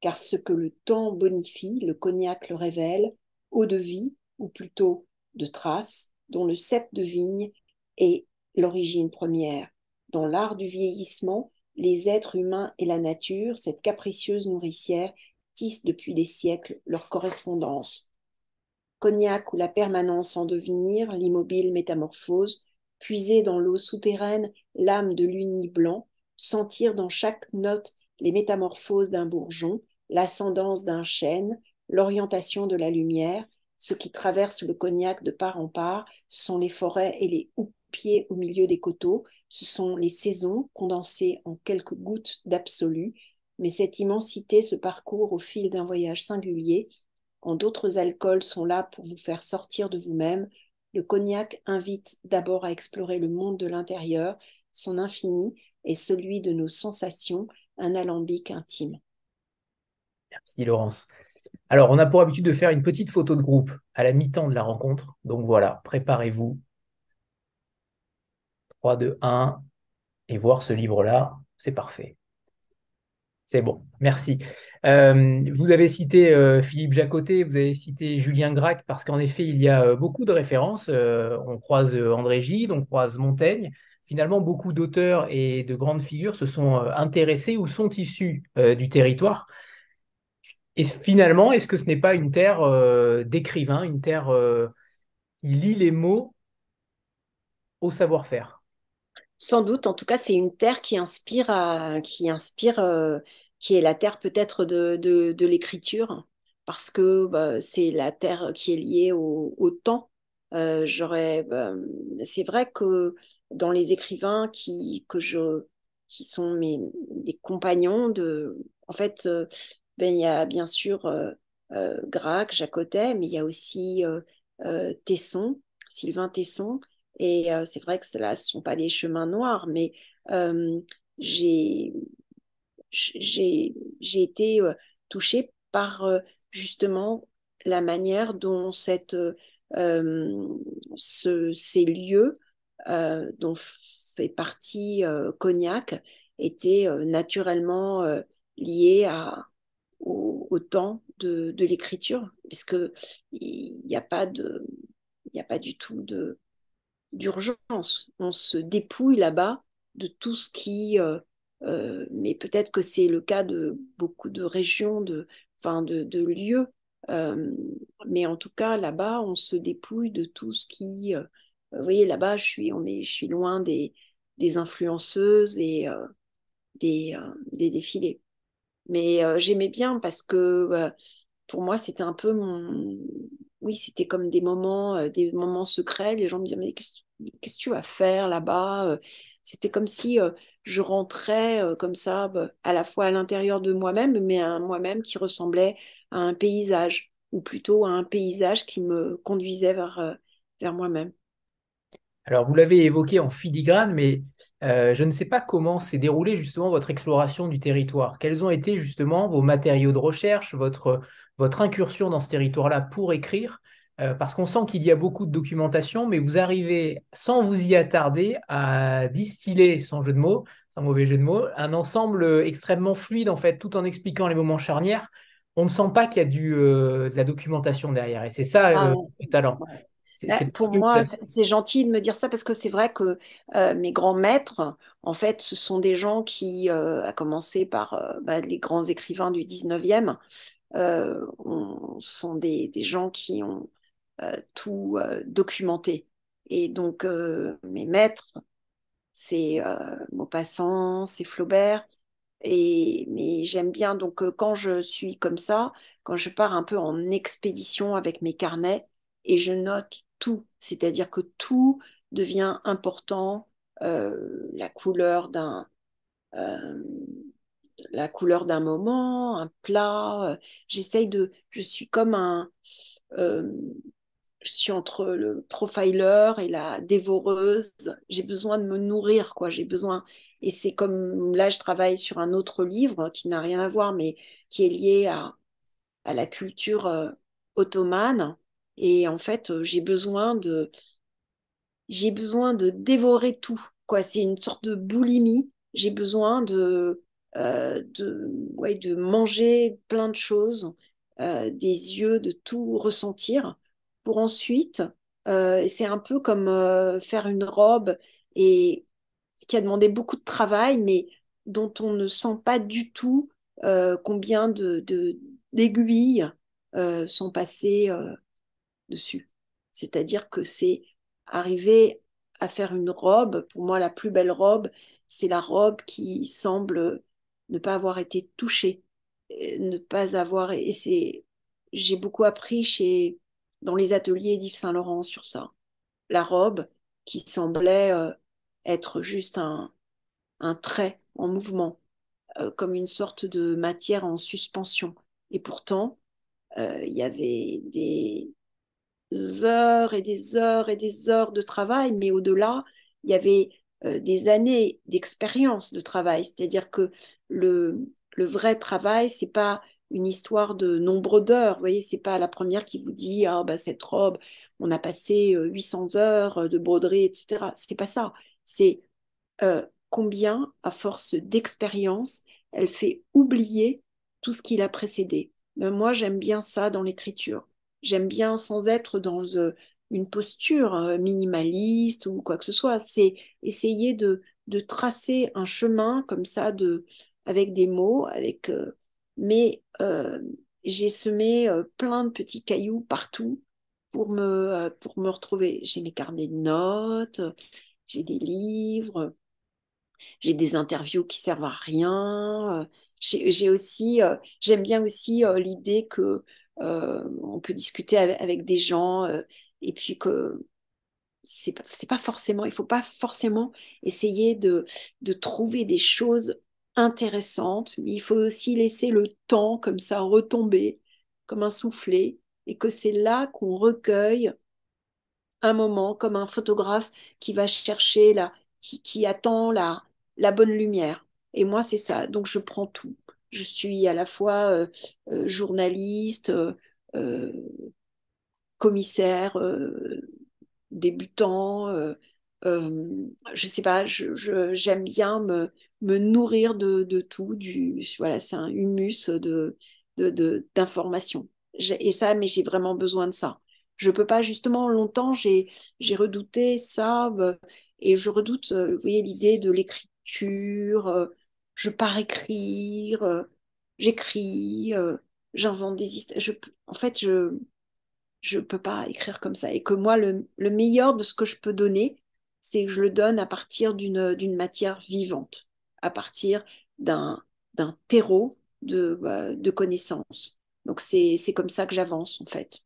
Car ce que le temps bonifie, le Cognac le révèle, eau de vie, ou plutôt de traces, dont le cep de vigne est l'origine première. Dans l'art du vieillissement, les êtres humains et la nature, cette capricieuse nourricière, tissent depuis des siècles leur correspondance. Cognac ou la permanence en devenir, l'immobile métamorphose, puiser dans l'eau souterraine l'âme de l'uni blanc, sentir dans chaque note les métamorphoses d'un bourgeon, l'ascendance d'un chêne, l'orientation de la lumière, ce qui traverse le Cognac de part en part, ce sont les forêts et les houppiers au milieu des coteaux, ce sont les saisons condensées en quelques gouttes d'absolu, mais cette immensité se parcourt au fil d'un voyage singulier. Quand d'autres alcools sont là pour vous faire sortir de vous-même, le cognac invite d'abord à explorer le monde de l'intérieur, son infini et celui de nos sensations, un alambic intime. Merci, Laurence. Alors, on a pour habitude de faire une petite photo de groupe à la mi-temps de la rencontre. Donc voilà, préparez-vous. 3, 2, 1. Et voir ce livre-là, c'est parfait. C'est bon, merci. Vous avez cité Philippe Jacotet, vous avez cité Julien Gracq, parce qu'en effet, il y a beaucoup de références. On croise André Gide, on croise Montaigne. Finalement, beaucoup d'auteurs et de grandes figures se sont intéressés ou sont issus du territoire. Et finalement, est-ce que ce n'est pas une terre d'écrivains, une terre qui lie les mots au savoir-faire? Sans doute, en tout cas, c'est une terre qui est la terre peut-être de l'écriture, parce que bah, c'est la terre qui est liée au temps. C'est vrai que dans les écrivains qui sont des compagnons en fait, il y a bien sûr Gracq, Jacotet, mais il y a aussi Tesson, Sylvain Tesson. Et c'est vrai que cela, ce ne sont pas des chemins noirs, mais euh, j'ai j'ai été touchée par justement la manière dont euh, ces lieux dont fait partie Cognac étaient naturellement liés au temps de l'écriture, puisque il n'y a pas il n'y a pas du tout d'urgence. On se dépouille là-bas de tout ce mais peut-être que c'est le cas de beaucoup de régions, enfin de lieux. Euh, mais en tout cas, là-bas, on se dépouille de tout ce vous voyez, là-bas, je suis loin des influenceuses et des défilés. Mais j'aimais bien parce que pour moi, c'était un peu mon... Oui, c'était comme des moments secrets. Les gens me disaient, mais qu'est-ce que tu vas faire là-bas? C'était comme si je rentrais comme ça, à la fois à l'intérieur de moi-même, mais à un moi-même qui ressemblait à un paysage, ou plutôt à un paysage qui me conduisait vers moi-même. Alors, vous l'avez évoqué en filigrane, mais je ne sais pas comment s'est déroulée justement votre exploration du territoire. Quels ont été justement vos matériaux de recherche, votre incursion dans ce territoire-là pour écrire? Parce qu'on sent qu'il y a beaucoup de documentation, mais vous arrivez, sans vous y attarder, à distiller, sans jeu de mots, sans mauvais jeu de mots, un ensemble extrêmement fluide, en fait, tout en expliquant les moments charnières. On ne sent pas qu'il y a de la documentation derrière. Et c'est ça, Ah, le talent. ouais. C'est pas Pour ce que vous moi, avez. c'est gentil de me dire ça parce que c'est vrai que mes grands maîtres, en fait, ce sont des gens à commencer par les grands écrivains du 19e, sont des gens qui ont tout documenté. Et donc, mes maîtres, c'est Maupassant, c'est Flaubert. Mais j'aime bien, donc quand je suis comme ça, quand je pars un peu en expédition avec mes carnets et je note tout, c'est-à-dire que tout devient important, la euh, la couleur d'un moment, un plat. Je suis comme euh, je suis entre le profiler et la dévoreuse. J'ai besoin de me nourrir, quoi. J'ai besoin. Et c'est comme là, je travaille sur un autre livre qui n'a rien à voir, mais qui est lié à la culture ottomane. Et en fait, j'ai besoin de dévorer tout, quoi. C'est une sorte de boulimie. J'ai besoin ouais, de manger plein de choses, des yeux, de tout ressentir, pour ensuite, c'est un peu comme faire une robe et qui a demandé beaucoup de travail, mais dont on ne sent pas du tout combien d'aiguilles sont passées dessus. C'est-à-dire que c'est arriver à faire une robe. Pour moi, la plus belle robe, c'est la robe qui semble ne pas avoir été touchée, ne pas avoir. J'ai beaucoup appris dans les ateliers d'Yves Saint-Laurent sur ça. La robe qui semblait être juste un trait en mouvement, comme une sorte de matière en suspension. Et pourtant, il y avait des heures et des heures et des heures de travail, mais au-delà, il y avait des années d'expérience de travail. C'est-à-dire que le vrai travail, c'est pas une histoire de nombre d'heures. Vous voyez, c'est pas la première qui vous dit ah bah cette robe, on a passé 800 heures de broderie, etc. C'est pas ça. C'est combien, à force d'expérience, elle fait oublier tout ce qui l'a précédé. Moi, j'aime bien ça dans l'écriture. J'aime bien sans être dans une posture minimaliste ou quoi que ce soit. C'est essayer de tracer un chemin comme ça avec des mots, mais j'ai semé plein de petits cailloux partout pour me retrouver. J'ai mes carnets de notes, j'ai des livres, j'ai des interviews qui servent à rien. J'aime bien aussi l'idée que on peut discuter avec des gens. et puis que c'est pas forcément, il faut pas forcément essayer de trouver des choses intéressantes, mais il faut aussi laisser le temps comme ça retomber, comme un soufflet, et que c'est là qu'on recueille un moment, comme un photographe qui va chercher qui attend la bonne lumière. Et moi, c'est ça. Donc, je prends tout. Je suis à la fois journaliste, euh, commissaire, débutant. Je sais pas, j'aime bien me nourrir de tout. Voilà, c'est un humus d'informations. Et ça, mais j'ai vraiment besoin de ça. Je peux pas, justement, longtemps, j'ai redouté ça, et je redoute, vous voyez, l'idée de l'écriture. Je pars écrire, j'écris, j'invente des histoires. En fait, je peux pas écrire comme ça. Et que moi, le meilleur de ce que je peux donner, c'est que je le donne à partir d'une matière vivante, à partir d'un terreau de connaissances. Donc, c'est comme ça que j'avance, en fait.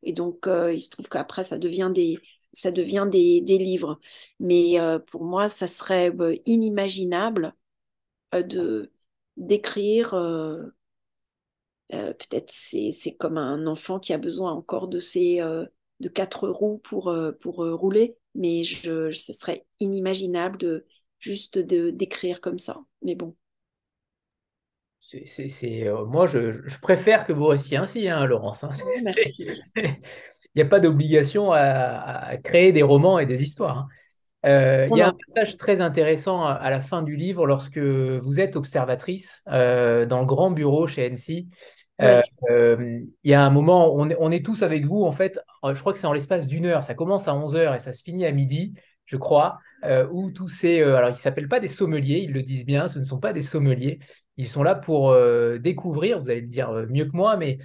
Et donc, il se trouve qu'après, ça devient des livres. Mais pour moi, ça serait inimaginable d'écrire. Peut-être c'est comme un enfant qui a besoin encore de quatre roues pour rouler, mais ce serait inimaginable juste d'écrire comme ça. Mais bon. Moi, je préfère que vous restiez ainsi, hein, Laurence, hein. Oh, merci. Il n'y a pas d'obligation à créer des romans et des histoires, hein. Il Non, y a un non. passage très intéressant à la fin du livre lorsque vous êtes observatrice dans le grand bureau chez NC. Euh, Oui. il y a un moment, on est tous avec vous, en fait, je crois que c'est en l'espace d'une heure, ça commence à 11 heures et ça se finit à midi, je crois, où tous ces... alors, ils ne s'appellent pas des sommeliers, ils le disent bien, ce ne sont pas des sommeliers, ils sont là pour découvrir, vous allez le dire mieux que moi, mais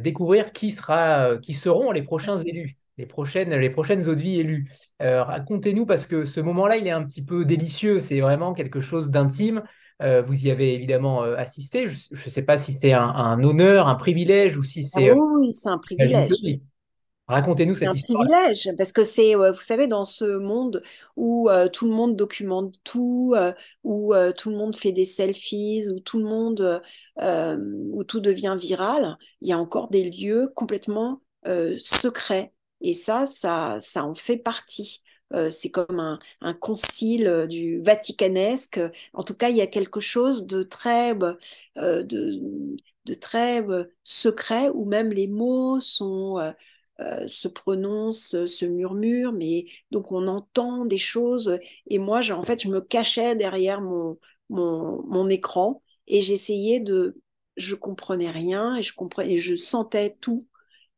découvrir qui seront les prochains Merci. élus, les prochaines eaux de vie élues. Racontez-nous, parce que ce moment-là, il est un petit peu délicieux, c'est vraiment quelque chose d'intime. Vous y avez évidemment assisté. Je ne sais pas si c'est un honneur, un privilège ou si Ah c'est oui, oui, oui, c'est un une privilège. donnée. Racontez-nous C'est cette un histoire-là. privilège parce que c'est, vous savez, dans ce monde où tout le monde documente tout, où tout le monde fait des selfies, où tout le monde, où tout devient viral, il y a encore des lieux complètement secrets. Et ça en fait partie. C'est comme un concile du Vaticanesque. En tout cas, il y a quelque chose euh, de, de très secret où même les mots se prononce, se murmure, mais donc on entend des choses. Et moi, en fait, je me cachais derrière mon écran et je comprenais rien et je sentais tout.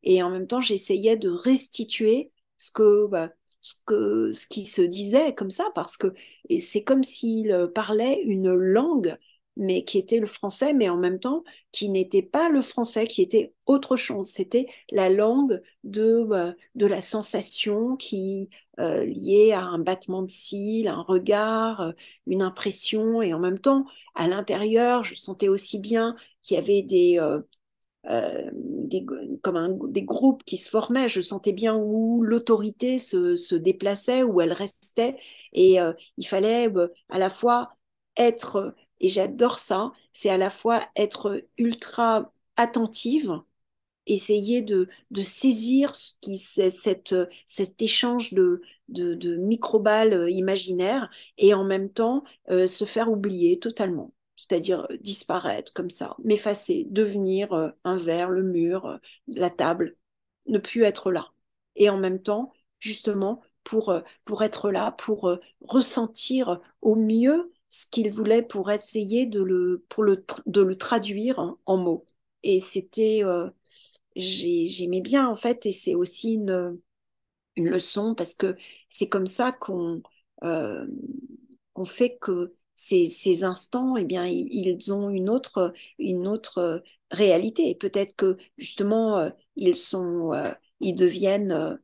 Et en même temps, j'essayais de restituer ce qui se disait comme ça, parce que et c'est comme s'il parlait une langue, mais qui était le français, mais en même temps, qui n'était pas le français, qui était autre chose. C'était la langue de la sensation liée à un battement de cils, un regard, une impression, et en même temps, à l'intérieur, je sentais aussi bien qu'il y avait des, des groupes qui se formaient. Je sentais bien où l'autorité se déplaçait, où elle restait. Et il fallait à la fois être, et j'adore ça, c'est à la fois être ultra attentive, essayer de saisir cet échange de microballes imaginaires et en même temps se faire oublier totalement. C'est-à-dire disparaître comme ça, m'effacer, devenir un verre, le mur, la table, ne plus être là. Et en même temps, justement, pour être là, pour ressentir au mieux ce qu'il voulait pour essayer de le traduire en mots. Et j'aimais bien en fait, et c'est aussi une leçon parce que c'est comme ça euh, qu'on fait que ces instants, eh bien, ils ont une autre réalité. Et peut-être que justement, ils deviennent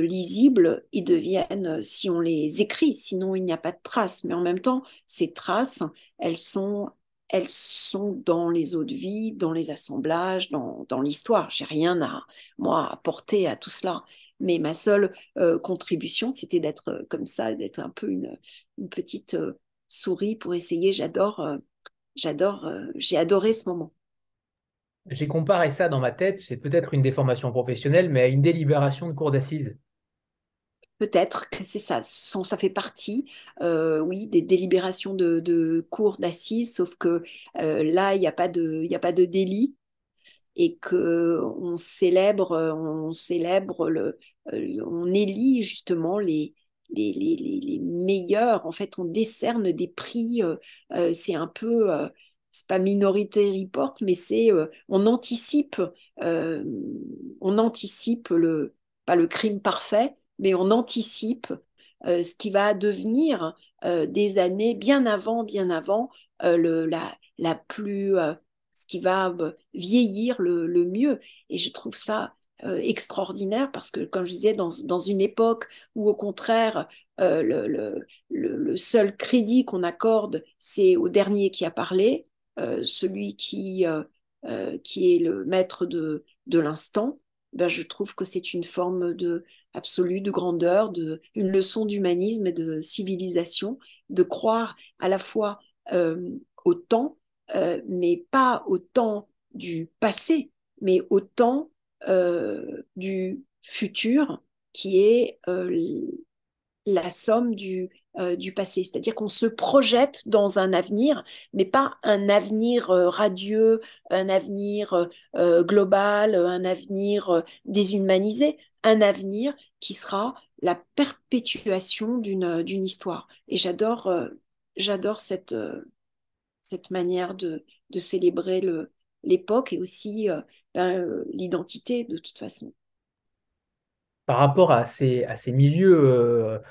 lisibles, ils deviennent, si on les écrit, sinon il n'y a pas de traces. Mais en même temps, ces traces, elles sont elles sont dans les eaux de vie, dans les assemblages, dans l'histoire. J'ai rien à, moi, apporter à tout cela. Mais ma seule contribution, c'était d'être comme ça, d'être un peu une petite souris pour essayer. J'ai adoré ce moment. J'ai comparé ça dans ma tête, c'est peut-être une déformation professionnelle, mais à une délibération de cour d'assises. Peut-être que c'est ça, ça fait partie, oui, des délibérations de cours d'assises, sauf que là, il y a pas de délit et que on célèbre on élit justement les meilleurs. En fait, on décerne des prix. C'est un peu, c'est pas Minority Report, mais c'est, euh, on anticipe pas le crime parfait, mais on anticipe ce qui va devenir des années bien avant la plus ce qui va vieillir le mieux. Et je trouve ça extraordinaire parce que, comme je disais, dans une époque où, au contraire, le seul crédit qu'on accorde, c'est au dernier qui a parlé, celui qui est le maître de l'instant, ben, je trouve que c'est une forme absolue de grandeur, une leçon d'humanisme et de civilisation, de croire à la fois au temps, mais pas au temps du passé, mais au temps du futur qui est la somme du passé. C'est-à-dire qu'on se projette dans un avenir, mais pas un avenir radieux, un avenir global, un avenir déshumanisé, un avenir qui sera la perpétuation d'une histoire. Et j'adore cette manière de célébrer l'époque et aussi l'identité de toute façon. Par rapport à ces milieux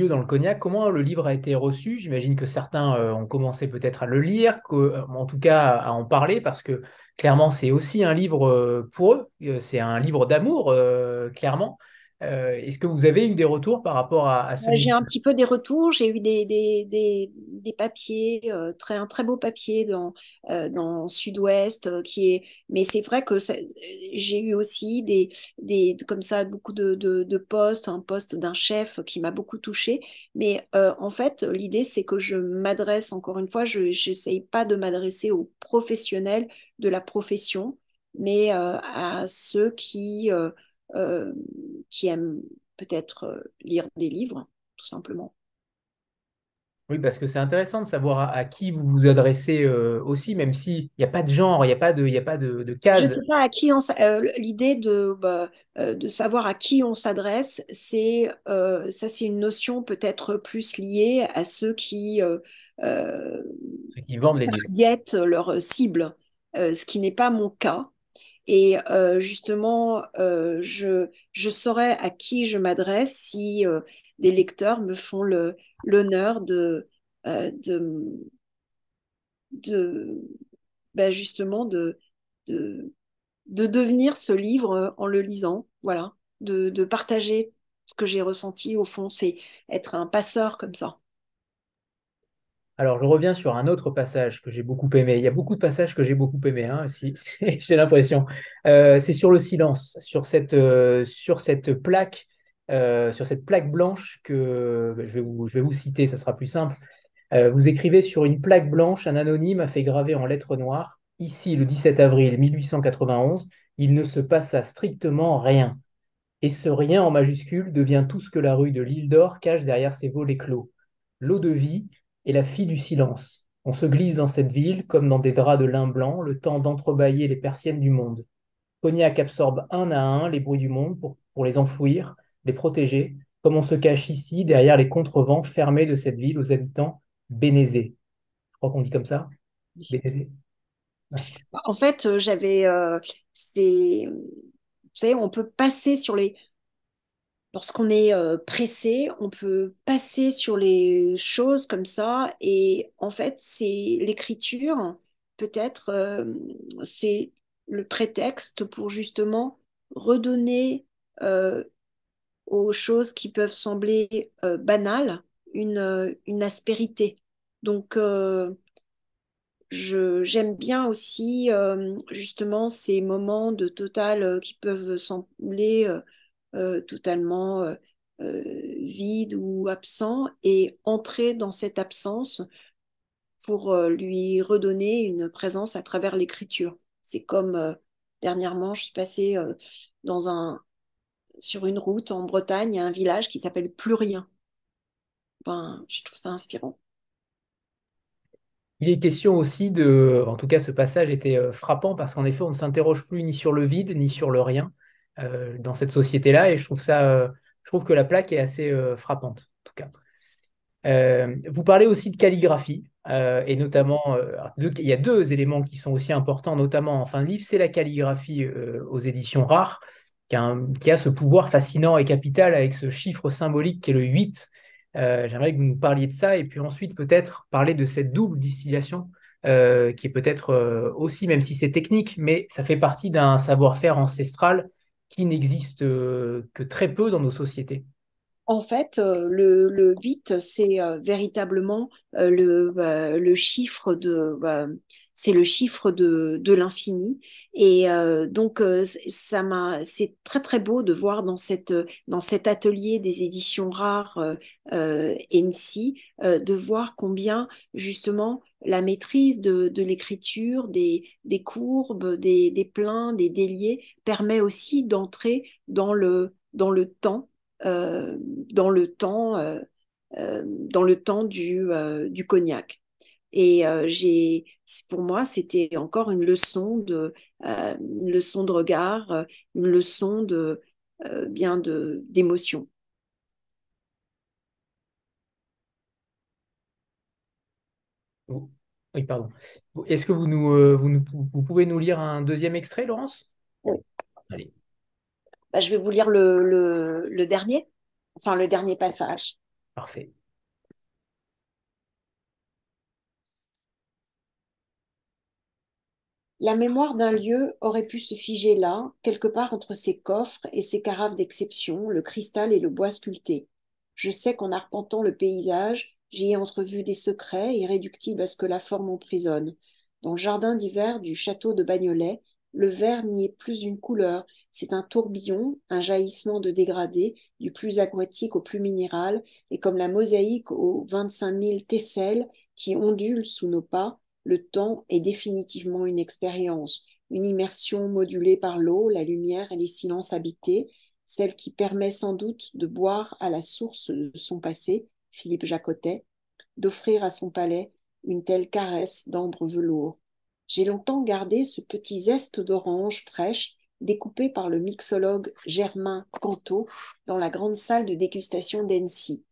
dans le cognac, comment le livre a été reçu? J'imagine que certains ont commencé peut-être à le lire, en tout cas à en parler, parce que clairement c'est aussi un livre pour eux. C'est un livre d'amour, clairement. Est-ce que vous avez eu des retours par rapport à ce J'ai milieu? un petit peu des retours, j'ai eu des papiers, un très beau papier dans Sud-Ouest, mais c'est vrai que j'ai eu aussi comme ça, beaucoup de postes, un poste d'un chef qui m'a beaucoup touchée. Mais en fait, l'idée, c'est que je m'adresse, encore une fois, je n'essaye pas de m'adresser aux professionnels de la profession, mais à ceux euh, qui aiment peut-être lire des livres tout simplement. Oui, parce que c'est intéressant de savoir à qui vous vous adressez aussi, même s'il n'y a pas de genre, il y a pas de Je case. sais pas à qui l'idée de savoir à qui on s'adresse, c'est une notion peut-être plus liée à ceux qui euh, Ceux qui vendent les livres. targetent leur cible, ce qui n'est pas mon cas. Et justement, je saurais à qui je m'adresse si des lecteurs me font l'honneur de, de justement de, de devenir ce livre en le lisant, voilà, de partager ce que j'ai ressenti au fond, c'est être un passeur comme ça. Alors, je reviens sur un autre passage que j'ai beaucoup aimé. Il y a beaucoup de passages que j'ai beaucoup aimé, hein, j'ai l'impression. C'est sur le silence, sur cette plaque blanche que je vais vous citer, ça sera plus simple. Vous écrivez sur une plaque blanche, un anonyme a fait graver en lettres noires, ici le 17 avril 1891, il ne se passa strictement rien. Et ce rien en majuscule devient tout ce que la rue de l'Île d'Or cache derrière ses volets clos. L'eau de vie est la fille du silence. On se glisse dans cette ville comme dans des draps de lin blanc, le temps d'entrebâiller les persiennes du monde. Cognac absorbe un à un les bruits du monde pour les enfouir, les protéger, comme on se cache ici derrière les contrevents fermés de cette ville aux habitants bénésés. Je crois qu'on dit comme ça, bénésés. Ouais. En fait, vous savez, on peut passer sur lorsqu'on est pressé, on peut passer sur les choses comme ça. Et en fait, c'est l'écriture, peut-être, c'est le prétexte pour justement redonner euh, aux choses qui peuvent sembler banales une aspérité. Donc, j'aime bien aussi justement ces moments de total qui peuvent sembler totalement vides ou absents et entrer dans cette absence pour lui redonner une présence à travers l'écriture. C'est comme dernièrement, je suis passée dans sur une route en Bretagne, il y a un village qui s'appelle Plus Rien. Ben, je trouve ça inspirant. Il est question aussi de, en tout cas ce passage était frappant parce qu'en effet on ne s'interroge plus ni sur le vide ni sur le rien dans cette société-là et je trouve que la plaque est assez frappante en tout cas. Vous parlez aussi de calligraphie et notamment, il y a deux éléments qui sont aussi importants, notamment en fin de livre, c'est la calligraphie aux éditions rares, qui a ce pouvoir fascinant et capital avec ce chiffre symbolique qui est le 8. J'aimerais que vous nous parliez de ça et puis ensuite peut-être parler de cette double distillation qui est peut-être aussi, même si c'est technique, mais ça fait partie d'un savoir-faire ancestral qui n'existe que très peu dans nos sociétés. En fait, le 8, c'est véritablement le chiffre c'est le chiffre de l'infini. Et donc, c'est très très beau de voir dans cet atelier des éditions rares NC, de voir combien justement la maîtrise de l'écriture, des courbes, des pleins, des déliés permet aussi d'entrer dans le temps dans le temps du cognac. Et pour moi, c'était encore une leçon de regard, une leçon d'émotion. Oui, pardon. Est-ce que vous pouvez nous lire un deuxième extrait, Laurence? Oui. Allez, Bah, je vais vous lire le dernier, enfin le dernier passage. parfait. La mémoire d'un lieu aurait pu se figer là, quelque part entre ces coffres et ces carafes d'exception, le cristal et le bois sculpté. Je sais qu'en arpentant le paysage, j'y ai entrevu des secrets irréductibles à ce que la forme emprisonne. Dans le jardin d'hiver du château de Bagnolet, le vert n'y est plus une couleur, c'est un tourbillon, un jaillissement de dégradé, du plus aquatique au plus minéral, et comme la mosaïque aux 25 000 tesselles qui ondulent sous nos pas, le temps est définitivement une expérience, une immersion modulée par l'eau, la lumière et les silences habités, celle qui permet sans doute de boire à la source de son passé, Philippe Jacotet, d'offrir à son palais une telle caresse d'ambre velours. J'ai longtemps gardé ce petit zeste d'orange fraîche découpé par le mixologue Germain Canto dans la grande salle de dégustation d'Annecy.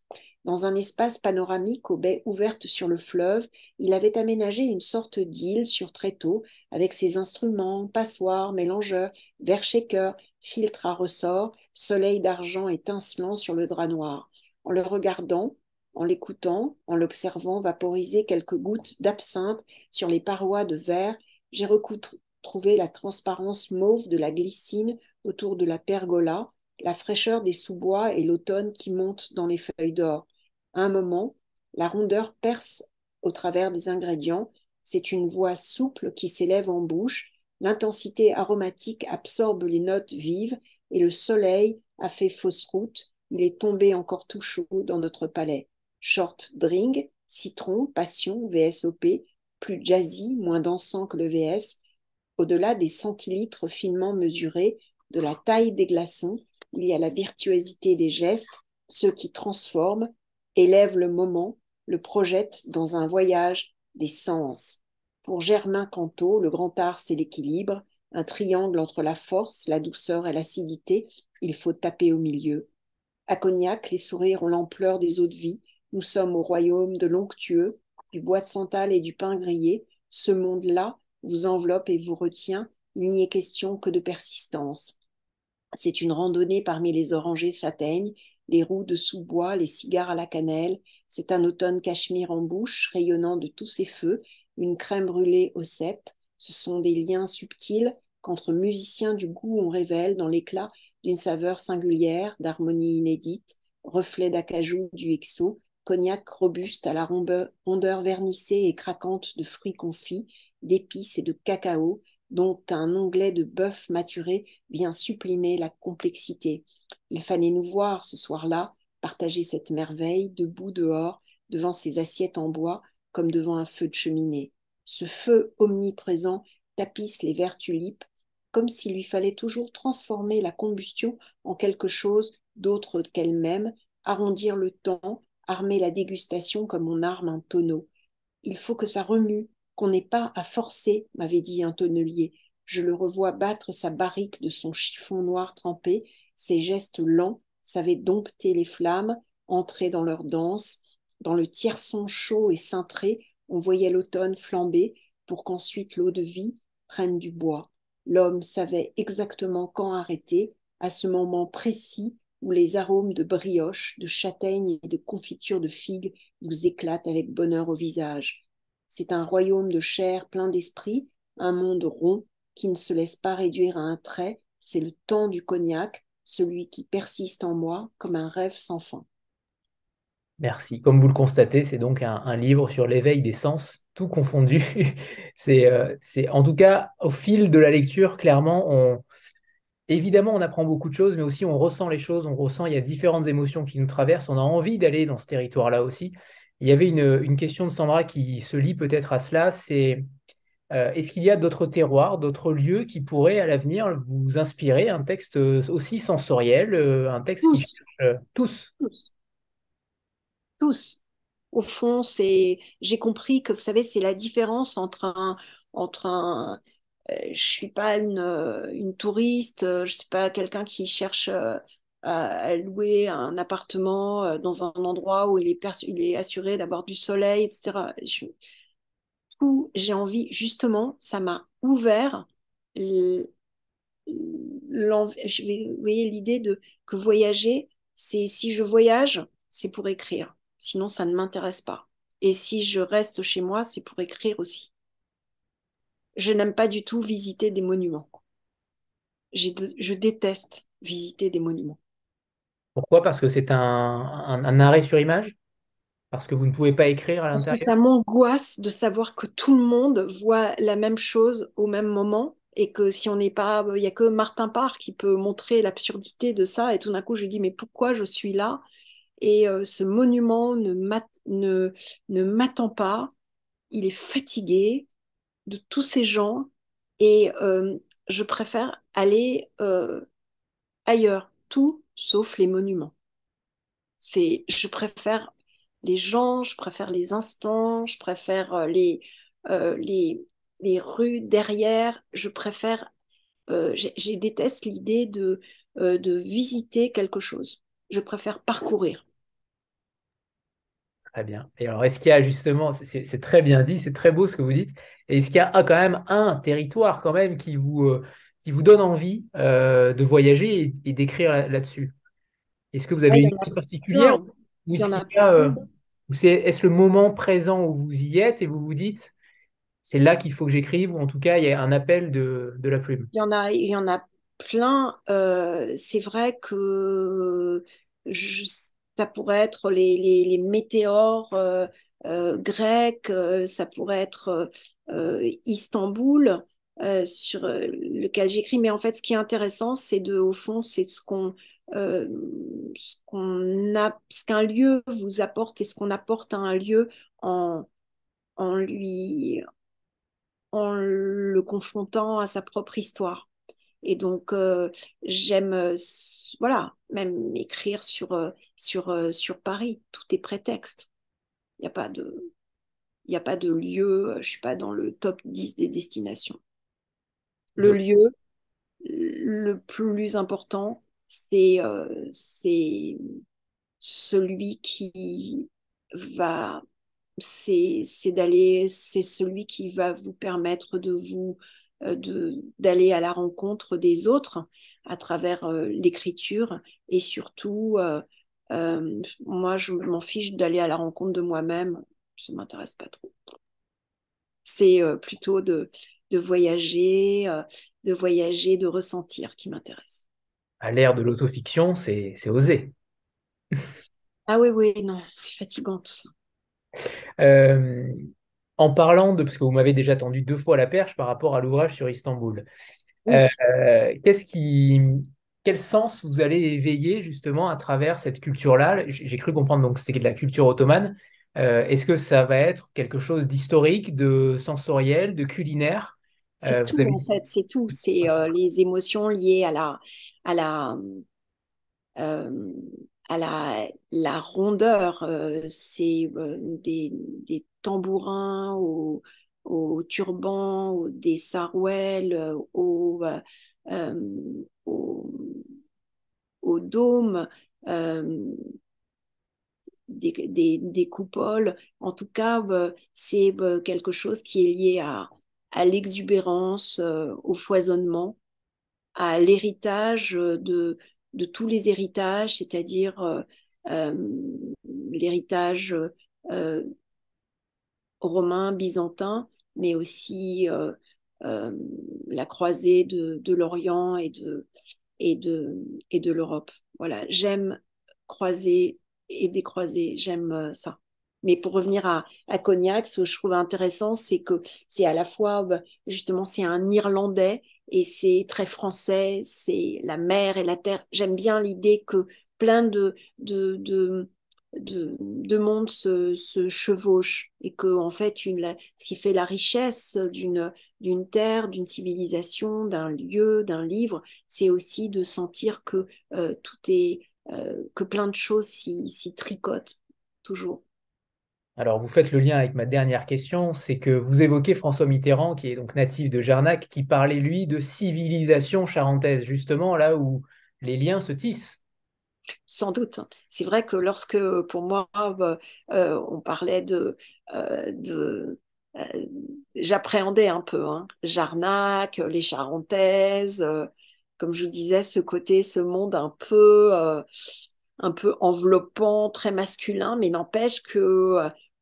Dans un espace panoramique aux baies ouvertes sur le fleuve, il avait aménagé une sorte d'île sur tréteau avec ses instruments, passoires, mélangeurs, verres shakers, filtres à ressort, soleil d'argent étincelant sur le drap noir. En le regardant, en l'écoutant, en l'observant vaporiser quelques gouttes d'absinthe sur les parois de verre, j'ai retrouvé la transparence mauve de la glycine autour de la pergola, la fraîcheur des sous-bois et l'automne qui monte dans les feuilles d'or. À un moment, la rondeur perce au travers des ingrédients, c'est une voix souple qui s'élève en bouche, l'intensité aromatique absorbe les notes vives et le soleil a fait fausse route, il est tombé encore tout chaud dans notre palais. Short drink, citron, passion, VSOP, plus jazzy, moins dansant que le VS, au-delà des centilitres finement mesurés, de la taille des glaçons, il y a la virtuosité des gestes, ceux qui transforment, élèvent le moment, le projettent dans un voyage des sens. Pour Germain Canto, le grand art, c'est l'équilibre, un triangle entre la force, la douceur et l'acidité, il faut taper au milieu. À Cognac, les sourires ont l'ampleur des eaux de vie, nous sommes au royaume de l'onctueux, du bois de santal et du pain grillé, ce monde-là vous enveloppe et vous retient, il n'y est question que de persistance. C'est une randonnée parmi les orangers châtaignes, les roues de sous-bois, les cigares à la cannelle. C'est un automne cachemire en bouche, rayonnant de tous ses feux, une crème brûlée au cèpe. Ce sont des liens subtils qu'entre musiciens du goût on révèle dans l'éclat d'une saveur singulière, d'harmonie inédite, reflet d'acajou du XO, cognac robuste à la rondeur vernissée et craquante de fruits confits, d'épices et de cacao, dont un onglet de bœuf maturé vient sublimer la complexité. Il fallait nous voir ce soir-là, partager cette merveille, debout dehors, devant ces assiettes en bois, comme devant un feu de cheminée. Ce feu omniprésent tapisse les verts tulipes, comme s'il lui fallait toujours transformer la combustion en quelque chose d'autre qu'elle-même, arrondir le temps, armer la dégustation comme on arme un tonneau. Il faut que ça remue, qu'on n'ait pas à forcer, m'avait dit un tonnelier. Je le revois battre sa barrique de son chiffon noir trempé, ses gestes lents savaient dompter les flammes, entrer dans leur danse. Dans le tierçon chaud et cintré, on voyait l'automne flamber pour qu'ensuite l'eau de vie prenne du bois. L'homme savait exactement quand arrêter, à ce moment précis où les arômes de brioche, de châtaigne et de confiture de figues vous éclatent avec bonheur au visage. C'est un royaume de chair plein d'esprit, un monde rond qui ne se laisse pas réduire à un trait. C'est le temps du cognac, celui qui persiste en moi comme un rêve sans fin. Merci. Comme vous le constatez, c'est donc un livre sur l'éveil des sens, tout confondu. En tout cas, au fil de la lecture, clairement, évidemment, on apprend beaucoup de choses, mais aussi on ressent les choses, on ressent, il y a différentes émotions qui nous traversent, on a envie d'aller dans ce territoire-là aussi. Il y avait une question de Sandra qui se lie peut-être à cela, c'est est-ce qu'il y a d'autres terroirs, d'autres lieux qui pourraient à l'avenir vous inspirer, un texte aussi sensoriel, un texte qui Tous, cherche tous. tous, tous. Au fond, j'ai compris que, vous savez, c'est la différence entre un, je suis pas une touriste, je suis pas quelqu'un qui cherche à louer un appartement dans un endroit où il est assuré d'avoir du soleil, etc. J'ai envie, justement, ça m'a ouvert vous voyez l'idée de que voyager, c'est si je voyage, c'est pour écrire. Sinon, ça ne m'intéresse pas. Et si je reste chez moi, c'est pour écrire aussi. Je n'aime pas du tout visiter des monuments. Je déteste visiter des monuments. Pourquoi? Parce que c'est un arrêt sur image? Parce que vous ne pouvez pas écrire à Parce que l'intérieur? ça m'angoisse de savoir que tout le monde voit la même chose au même moment et que si on n'est pas, il n'y a que Martin Parr qui peut montrer l'absurdité de ça. Et tout d'un coup, je dis, mais pourquoi je suis là? Et ce monument ne m'attend pas. Il est fatigué de tous ces gens et je préfère aller ailleurs, tout sauf les monuments. Je préfère les gens, je préfère les instants, je préfère euh, les, les rues derrière, je préfère, je déteste l'idée de visiter quelque chose. Je préfère parcourir. Très bien. Et alors, est-ce qu'il y a justement, c'est très bien dit, c'est très beau ce que vous dites, et est-ce qu'il y a quand même un territoire quand même qui vous donne envie de voyager et d'écrire là-dessus? Est-ce que vous Ah, avez il y une en a île particulière plein. ou Il y est-ce en qu'il a y a, plein. ou est-ce le moment présent où vous y êtes et vous vous dites, c'est là qu'il faut que j'écrive, ou en tout cas, il y a un appel de la plume? Il y en a plein. C'est vrai que je- ça pourrait être les météores grecs, ça pourrait être Istanbul, sur lequel j'écris. Mais en fait, ce qui est intéressant, au fond, c'est euh, ce qu'un lieu vous apporte et ce qu'on apporte à un lieu en, en lui, en le confrontant à sa propre histoire. Et donc, j'aime, voilà, même écrire sur Paris. Tout est prétexte. Il n'y a pas de, il y a pas de lieu, je ne suis pas dans le top 10 des destinations. Le Je- lieu, le plus important, c'est celui qui va, c'est celui qui va vous permettre d'aller à la rencontre des autres à travers l'écriture et surtout, moi, je m'en fiche d'aller à la rencontre de moi-même, ça m'intéresse pas trop. C'est plutôt de voyager, de ressentir qui m'intéresse. À l'ère de l'autofiction, c'est osé. Ah oui, oui, non, c'est fatigant tout ça. Euh, En parlant de, parce que vous m'avez déjà tendu 2 fois la perche par rapport à l'ouvrage sur Istanbul, euh, Oui, qu'est-ce qui, quel sens vous allez éveiller justement à travers cette culture-là? J'ai cru comprendre donc que c'était de la culture ottomane. Est-ce que ça va être quelque chose d'historique, de sensoriel, de culinaire? c'est Vous tout avez... en fait, c'est tout. C'est les émotions liées à la, euh, la rondeur. C'est des tambourins au turban, des sarouels, au, au dôme. euh, des coupoles. En tout cas, c'est quelque chose qui est lié à l'exubérance, au foisonnement, à l'héritage de tous les héritages, c'est-à-dire euh, l'héritage euh, romain, byzantin, mais aussi euh, la croisée de l'Orient et de l'Europe. Voilà, j'aime croiser et décroiser, j'aime ça. Mais pour revenir à Cognac, ce que je trouve intéressant, c'est que c'est à la fois, justement, c'est un Irlandais et c'est très français, c'est la mer et la terre. J'aime bien l'idée que plein de monde se chevauche et que, en fait, ce qui fait la richesse d'une terre, d'une civilisation, d'un lieu, d'un livre, c'est aussi de sentir que tout est, que plein de choses s'y tricotent toujours. Alors, vous faites le lien avec ma dernière question, c'est que vous évoquez François Mitterrand, qui est donc natif de Jarnac, qui parlait, lui, de civilisation charentaise, justement là où les liens se tissent. Sans doute. C'est vrai que lorsque, pour moi, on parlait euh, j'appréhendais un peu, hein, Jarnac, les Charentaises, comme je vous disais, ce côté, ce monde un peu enveloppant, très masculin, mais n'empêche que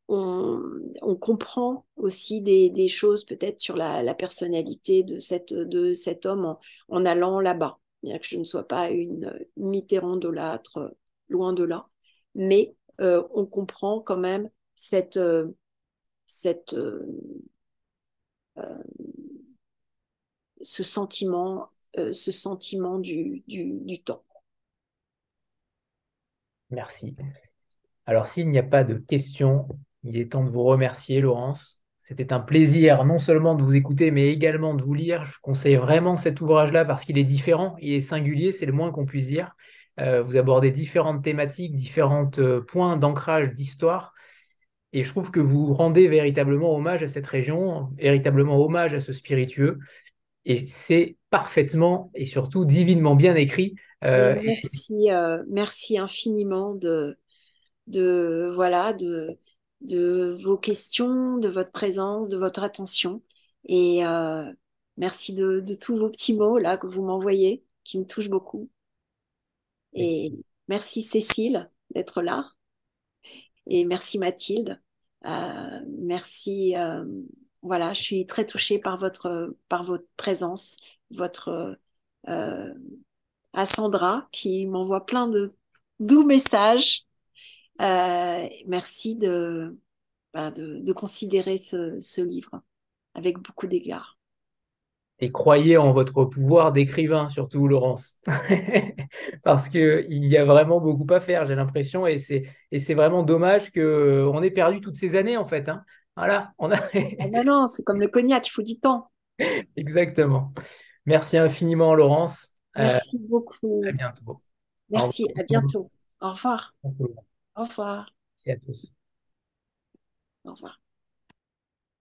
on comprend aussi des choses peut-être sur la personnalité de cet homme en allant là-bas. Bien que je ne sois pas une Mitterrandolâtre, loin de là, mais on comprend quand même cette, euh, ce sentiment du temps. Merci. Alors, s'il n'y a pas de questions, il est temps de vous remercier, Laurence. C'était un plaisir non seulement de vous écouter, mais également de vous lire. Je conseille vraiment cet ouvrage-là parce qu'il est différent, il est singulier, c'est le moins qu'on puisse dire. Vous abordez différentes thématiques, différents points d'ancrage d'histoire. Et je trouve que vous rendez véritablement hommage à cette région, véritablement hommage à ce spiritueux. Et c'est parfaitement et surtout divinement bien écrit. Mais Euh, merci, merci infiniment voilà, de vos questions, de votre présence, de votre attention. Et merci de tous vos petits mots là que vous m'envoyez, qui me touchent beaucoup. et Et merci Cécile d'être là. Et merci Mathilde. Merci. Voilà, je suis très touchée par votre présence, votre euh, à Sandra qui m'envoie plein de doux messages. Merci de considérer ce livre avec beaucoup d'égard. et croyez en votre pouvoir d'écrivain, surtout, Laurence. Parce qu'il y a vraiment beaucoup à faire, j'ai l'impression, et c'est vraiment dommage qu'on ait perdu toutes ces années, en fait, hein. Voilà, on a... Ah non, non, c'est comme le cognac, il faut du temps. Exactement. Merci infiniment, Laurence. Merci À beaucoup. bientôt. Au Merci, à revoir. bientôt. Au revoir. Merci Au revoir. à tous. Au revoir.